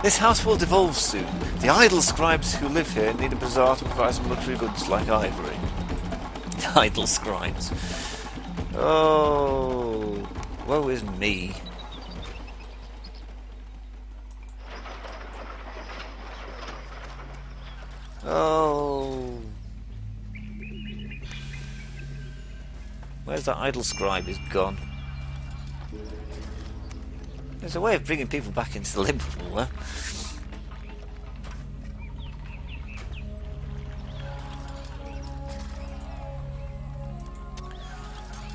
This house will devolve soon. The idle scribes who live here need a bazaar to provide some luxury goods like ivory. The idle scribes. Oh, woe is me. Oh. Where's that idle scribe? He's gone. There's a way of bringing people back into the liberal, huh?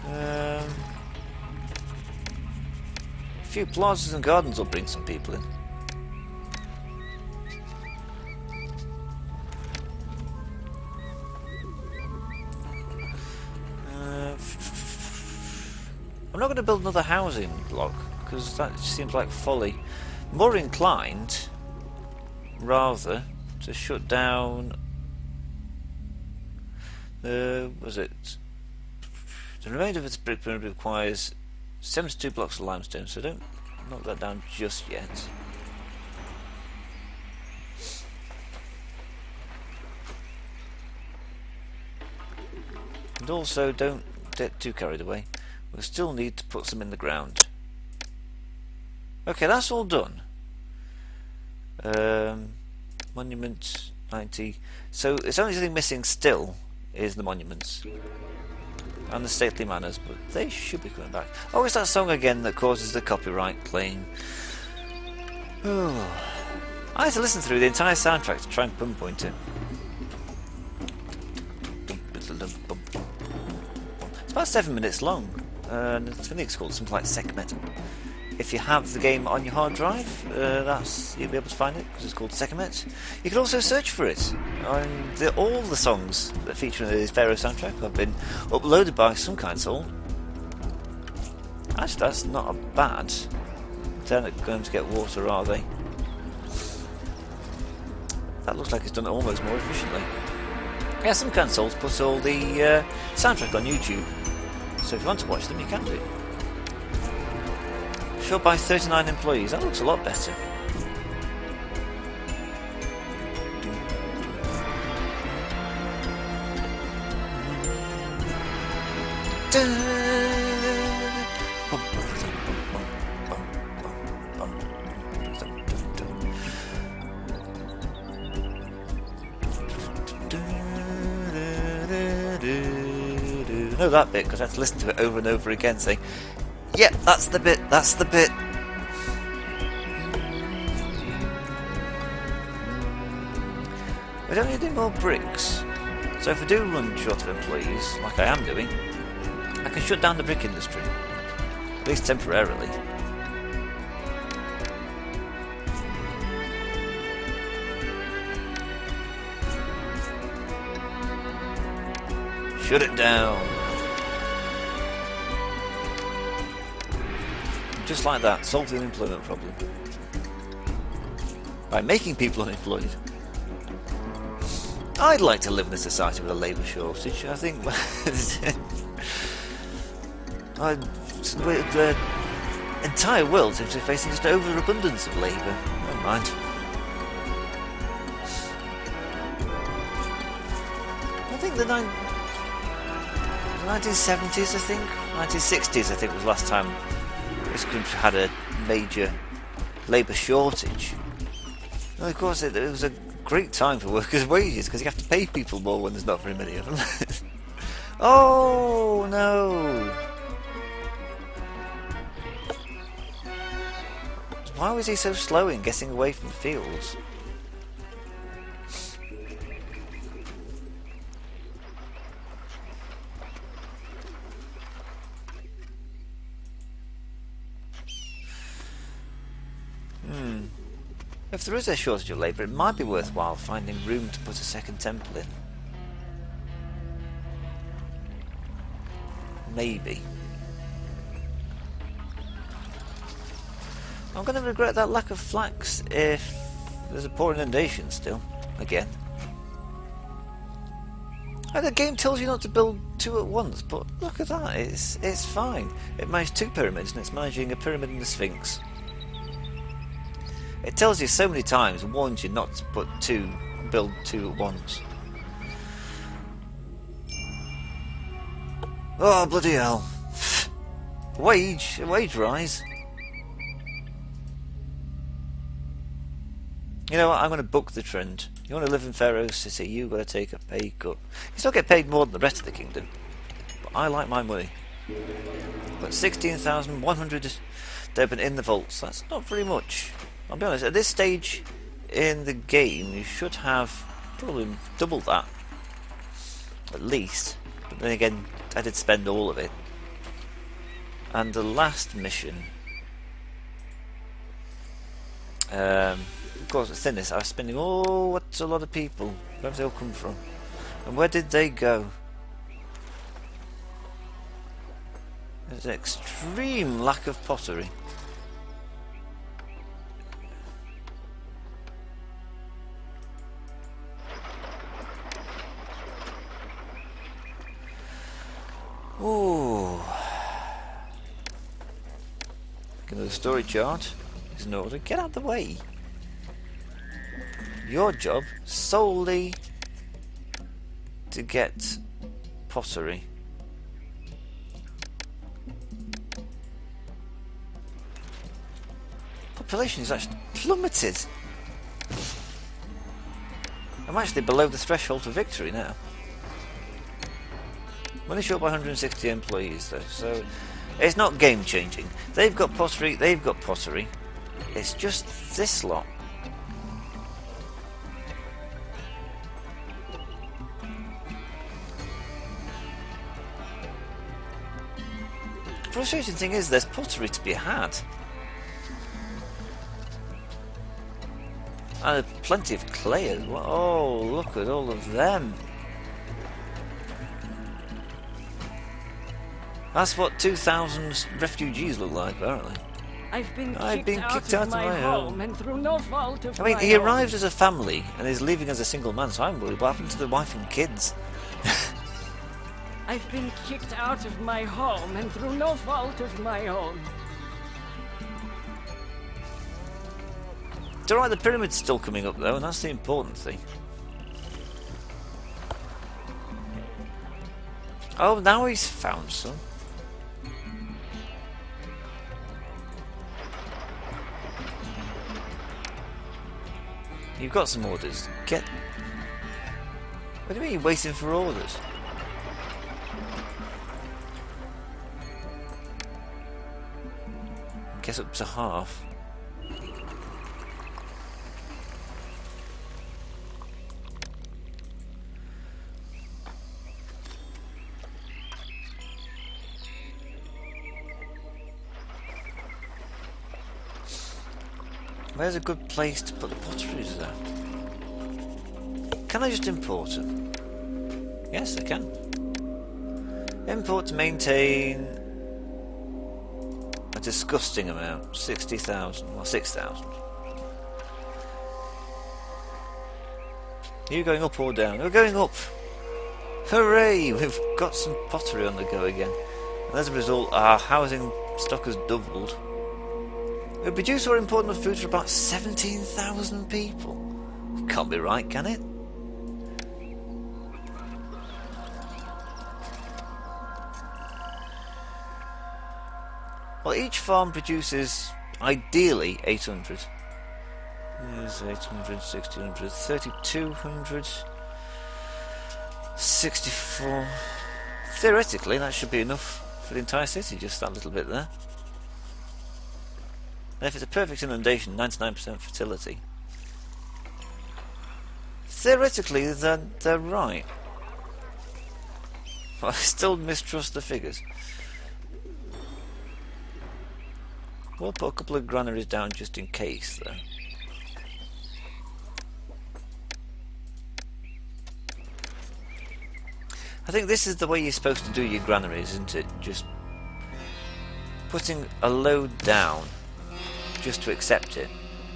A few plazas and gardens will bring some people in. I'm not going to build another housing block because that seems like folly. More inclined, rather, to shut down. Was it? The remainder of its brick pyramid requires 72 blocks of limestone, so don't knock that down just yet. And also, don't get too carried away. We still need to put some in the ground. Okay, that's all done. Monument 90. So it's only thing missing still is the monuments and the stately manners, but they should be coming back. Oh, it's that song again that causes the copyright playing. Oh. I had to listen through the entire soundtrack to try and pinpoint it. It's about 7 minutes long. And I think it's called something like Sekhmet. If you have the game on your hard drive, you'll be able to find it because it's called Sekhmet. You can also search for it. All the songs that feature in the Pharaoh soundtrack have been uploaded by some kind soul. Actually, that's not a bad. They're not going to get water, are they? That looks like it's done it almost more efficiently. Yeah, some kind souls put all the soundtrack on YouTube. So if you want to watch them, you can do. Shot by 39 employees. That looks a lot better. I know that bit because I have to listen to it over and over again saying, yeah, that's the bit, that's the bit. We don't need any more bricks. So if I do run short of employees, like I am doing, I can shut down the brick industry. At least temporarily. Shut it down. Just like that, solve the unemployment problem. By making people unemployed. I'd like to live in a society with a labour shortage. I think the entire world seems to be facing just an overabundance of labour. Never mind. I think the 1970s, I think, 1960s, I think was the last time this country had a major labour shortage. And of course, it was a great time for workers' wages because you have to pay people more when there's not very many of them. Oh no! Why was he so slow in getting away from the fields? If there is a shortage of labour, it might be worthwhile finding room to put a second temple in. Maybe. I'm going to regret that lack of flax if there's a poor inundation still, again. And the game tells you not to build two at once, but look at that, it's fine. It managed 2 pyramids and it's managing a pyramid and the Sphinx. It tells you so many times and warns you not to build two at once. Oh bloody hell! Wage rise. You know what? I'm going to buck the trend. You want to live in Pharaoh's city? You've got to take a pay cut. You still get paid more than the rest of the kingdom, but I like my money. But 16,100 Durban in the vaults. That's not very much. I'll be honest, at this stage in the game you should have probably double that at least, but then again I did spend all of it. And the last mission, of course it's in this, I was spending, oh what's a lot of people, where have they all come from and where did they go? There's an extreme lack of pottery. Ooh. The story chart is in order. Get out of the way. Your job solely to get pottery. Population is actually plummeted. I'm actually below the threshold for victory now. Money short by 160 employees though, so it's not game changing. They've got pottery, they've got pottery. It's just this lot. The frustrating thing is there's pottery to be had. And plenty of clay as well. Oh, look at all of them. That's what 2,000 refugees look like, apparently. I've been kicked out of my home and through no fault of I mean, my he own. arrives as a family and is leaving as a single man, so I'm worried what happened to the wife and kids. I've been kicked out of my home and through no fault of my own. It's alright, the pyramid's still coming up though, and that's the important thing. Oh, now he's found some. You've got some orders. Get... What do you mean you're waiting for orders? Guess up to half. Where's a good place to put the potteries though? Can I just import them? Yes, I can. Import to maintain a disgusting amount. 60,000. Well, 6,000. Are you going up or down? We're going up! Hooray! We've got some pottery on the go again. And as a result, our housing stock has doubled. We produce or import enough food for about 17,000 people. Can't be right, can it? Well, each farm produces, ideally, 800. Here's 800, 1600, 3200, 64. Theoretically, that should be enough for the entire city, just that little bit there. And if it's a perfect inundation, 99% fertility. Theoretically, they're right. I still mistrust the figures. We'll put a couple of granaries down just in case, though. I think this is the way you're supposed to do your granaries, isn't it? Just putting a load down just to accept it,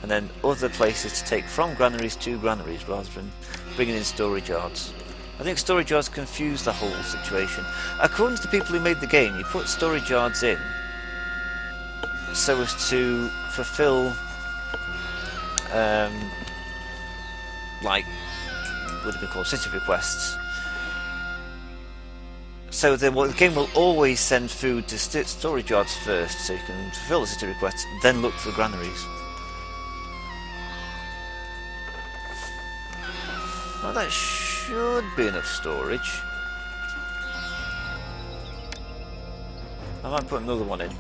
and then other places to take from granaries to granaries rather than bringing in storage yards. I think storage yards confuse the whole situation. According to the people who made the game, you put storage yards in so as to fulfill like, what do we call city requests. So the game will always send food to storage yards first, so you can fulfill the city requests, then look for granaries. Well, that should be enough storage. I might put another one in,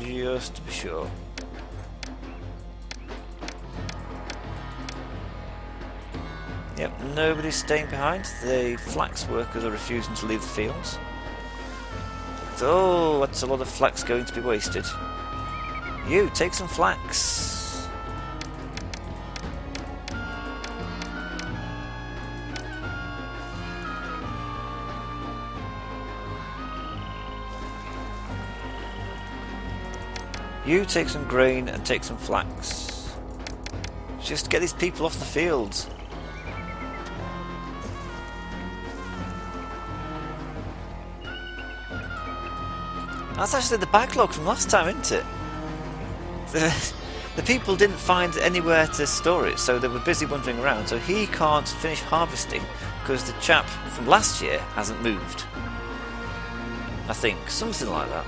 just to be sure. Yep, nobody's staying behind. The flax workers are refusing to leave the fields. Oh, that's a lot of flax going to be wasted. You, take some flax. You, take some grain and take some flax. Just get these people off the fields. That's actually the backlog from last time, isn't it? The people didn't find anywhere to store it, so they were busy wandering around, so he can't finish harvesting because the chap from last year hasn't moved. I think, something like that.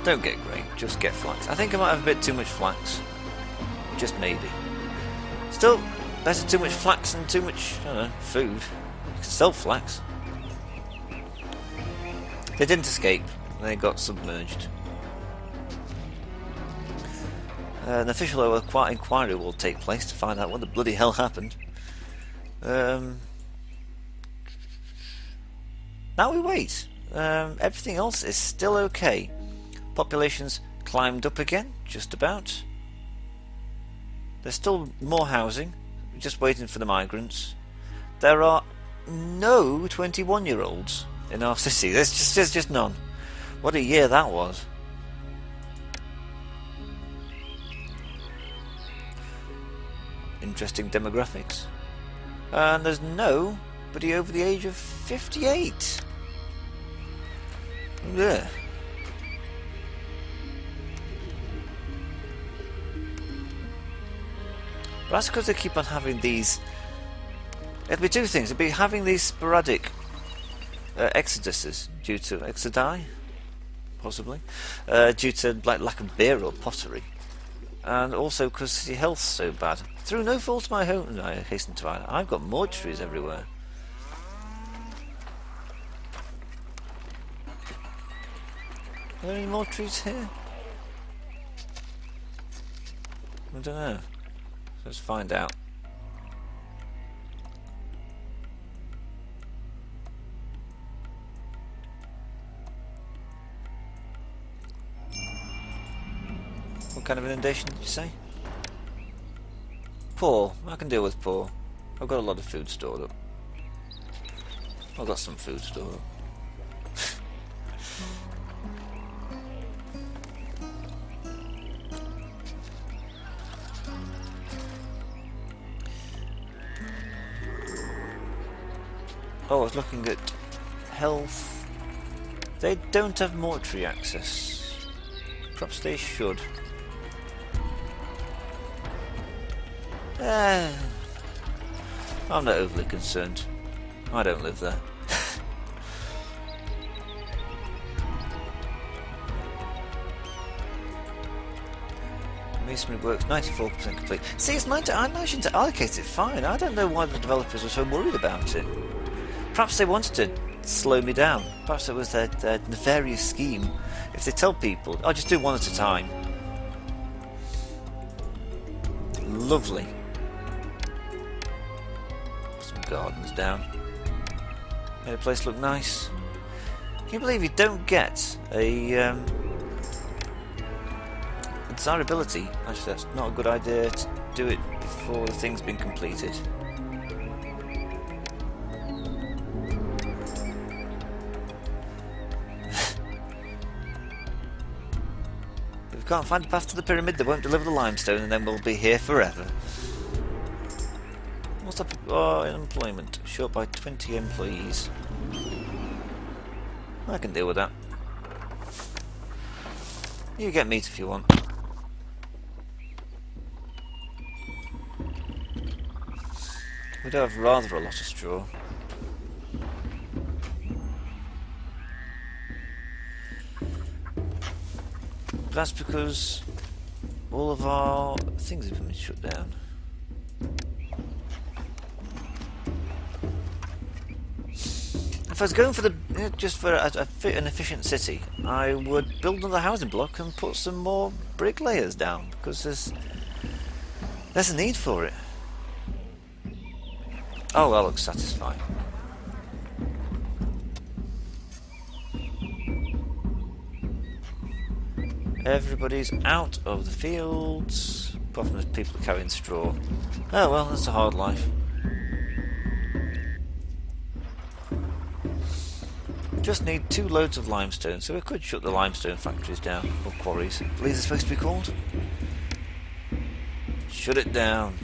Don't get grain, just get flax. I think I might have a bit too much flax. Just maybe. Still, better too much flax than too much, I don't know, food. You can sell flax. They didn't escape, they got submerged. An official inquiry will take place to find out what the bloody hell happened. Now we wait. Everything else is still okay. Population's climbed up again, just about. There's still more housing, just waiting for the migrants. There are no 21-year-olds in our city. There's just none. What a year that was. Interesting demographics. And there's nobody over the age of 58. Yeah. But that's because they keep on having these. It'll be two things. It'll be having these sporadic exoduses due to exodi, possibly, due to like lack of beer or pottery, and also because city health's so bad. Through no fault of my own, I hasten to add, I've got mortuaries everywhere. Are there any mortuaries here? I don't know. Let's find out. What kind of inundation did you say? Poor. I can deal with poor. I've got a lot of food stored up. I've got some food stored. Oh, I was looking at health. They don't have mortuary access. Perhaps they should. I'm not overly concerned. I don't live there. Masonry works 94% complete. See, it's I managed to allocate it fine. I don't know why the developers were so worried about it. Perhaps they wanted to slow me down. Perhaps it was their nefarious scheme. If they tell people, I'll just do one at a time. Lovely. Put some gardens down. Made the place look nice. Can you believe you don't get a desirability? Actually, that's not a good idea to do it before the thing's been completed. If we can't find a path to the pyramid, they won't deliver the limestone, and then we'll be here forever. What's up? Oh, unemployment. Short by 20 employees. I can deal with that. You get meat if you want. We do have rather a lot of straw. But that's because all of our things have been shut down. If I was going for just for an efficient city, I would build another housing block and put some more bricklayers down, because there's a need for it. Oh, that looks satisfying. Everybody's out of the fields, apart from the people carrying straw. Oh well, that's a hard life. Just need 2 loads of limestone, so we could shut the limestone factories down, or quarries, I believe they're supposed to be called. Shut it down.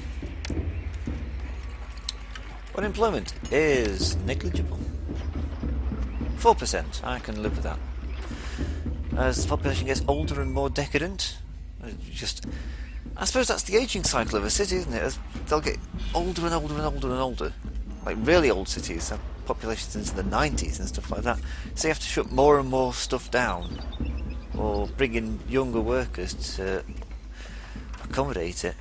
Unemployment is negligible. 4%, I can live with that. As the population gets older and more decadent, I suppose that's the ageing cycle of a city, isn't it? As they'll get older and older and older and older. Like really old cities have populations into the 90s and stuff like that. So you have to shut more and more stuff down, or bring in younger workers to accommodate it.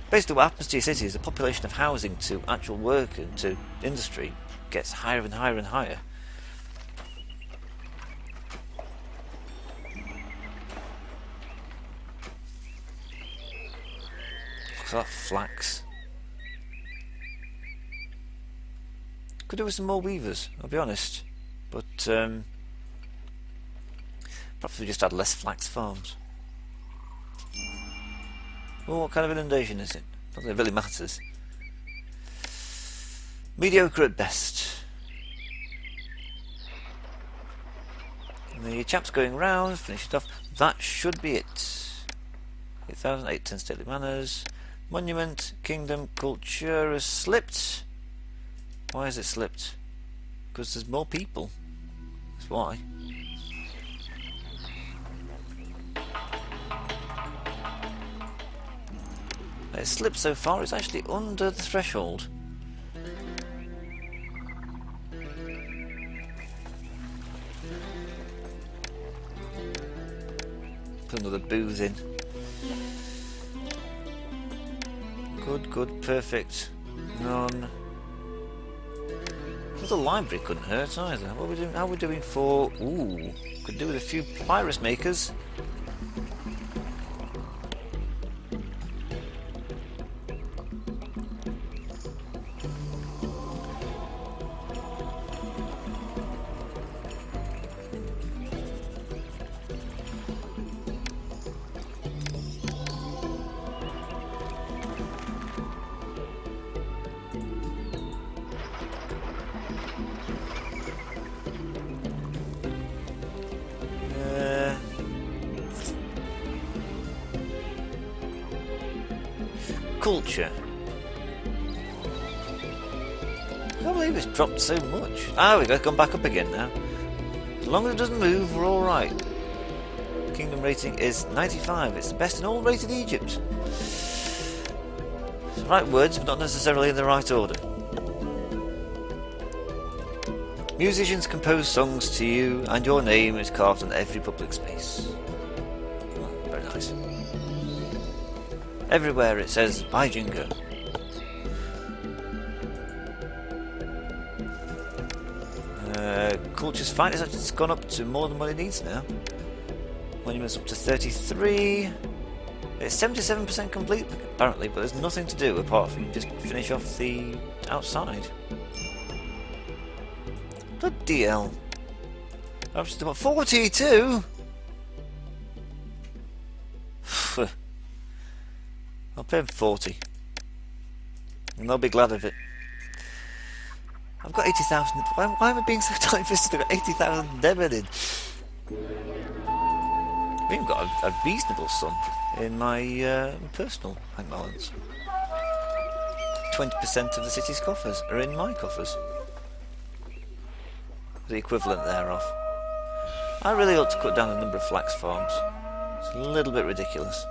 Basically what happens to your city is the population of housing to actual work and to industry gets higher and higher and higher. Look at that flax. Could do with some more weavers, I'll be honest. But perhaps we just had less flax farms. Well, what kind of inundation is it? Not that it really matters. Mediocre at best. And the chap's going round, finish it off. That should be it. 8,008 stately manners. Monument, kingdom, culture has slipped. Why has it slipped? Because there's more people. That's why. It slipped so far, it's actually under the threshold. Put another booth in. Good, good, perfect. None. The library couldn't hurt either. What are we doing? How are we doing for? Ooh, could do with a few papyrus makers. culture. I can't believe it's dropped so much. Ah, we go, gone back up again now. As long as it doesn't move, we're alright. Kingdom rating is 95. It's the best in all rated Egypt. It's the right words, but not necessarily in the right order. Musicians compose songs to you, and your name is carved on every public space. Oh, very nice. Everywhere it says, "By Jingo." Culture's fine. It's gone up to more than what it needs now. Monuments up to 33. It's 77% complete apparently, but there's nothing to do apart from just finish off the outside. Bloody hell. I'm just about 42! I'll pay him 40. And they'll be glad of it. I've got 80,000. Why am I being so tight-fisted? I've got 80,000 debited. I've even got a reasonable sum in my personal bank balance. 20% of the city's coffers are in my coffers. The equivalent thereof. I really ought to cut down the number of flax farms. It's a little bit ridiculous.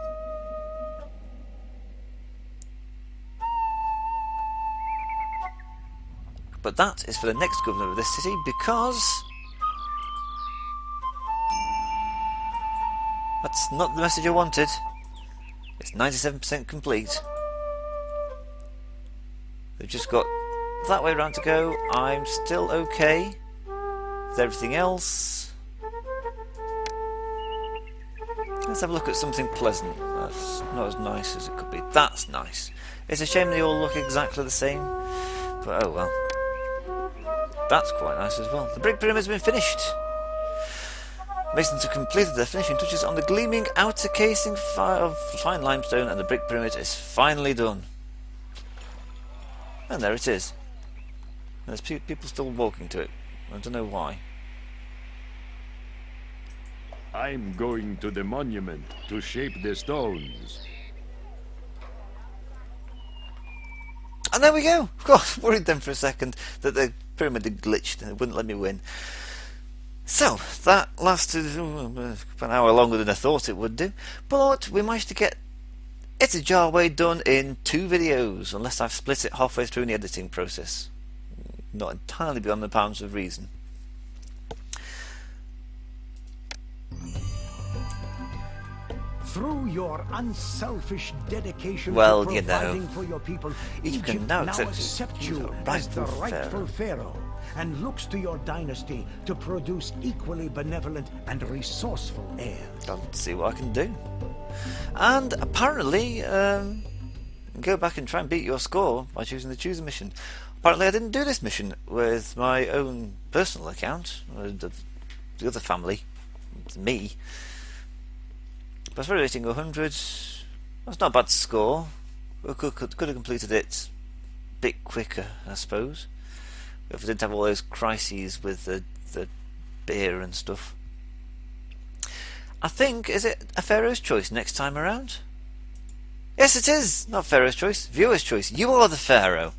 But that is for the next governor of this city, because that's not the message I wanted. It's 97% complete. They've just got that way around to go. I'm still okay with everything else. Let's have a look at something pleasant. That's not as nice as it could be. That's nice. It's a shame they all look exactly the same, but oh well. That's quite nice as well. The brick pyramid's been finished. Masons have completed their finishing touches on the gleaming outer casing of fine limestone, and the brick pyramid is finally done. And there it is. And there's people still walking to it. I don't know why. I'm going to the monument to shape the stones. And there we go! Of course, worried then for a second that the pyramid had glitched and it wouldn't let me win. So, that lasted an hour longer than I thought it would do, but we managed to get Itjtawy done in 2 videos, unless I've split it halfway through in the editing process. Not entirely beyond the bounds of reason. Through your unselfish dedication well, to providing for your people, Egypt now accepts you as the rightful pharaoh and looks to your dynasty to produce equally benevolent and resourceful heirs. I'll see what I can do. And apparently, go back and try and beat your score by choosing the Choose mission. Apparently I didn't do this mission with my own personal account, the other family, me. But for rating 100, that's not a bad score. We could have completed it a bit quicker, I suppose, if we didn't have all those crises with the beer and stuff. I think, is it a Pharaoh's choice next time around? Yes, it is! Not Pharaoh's choice, viewer's choice. You are the Pharaoh.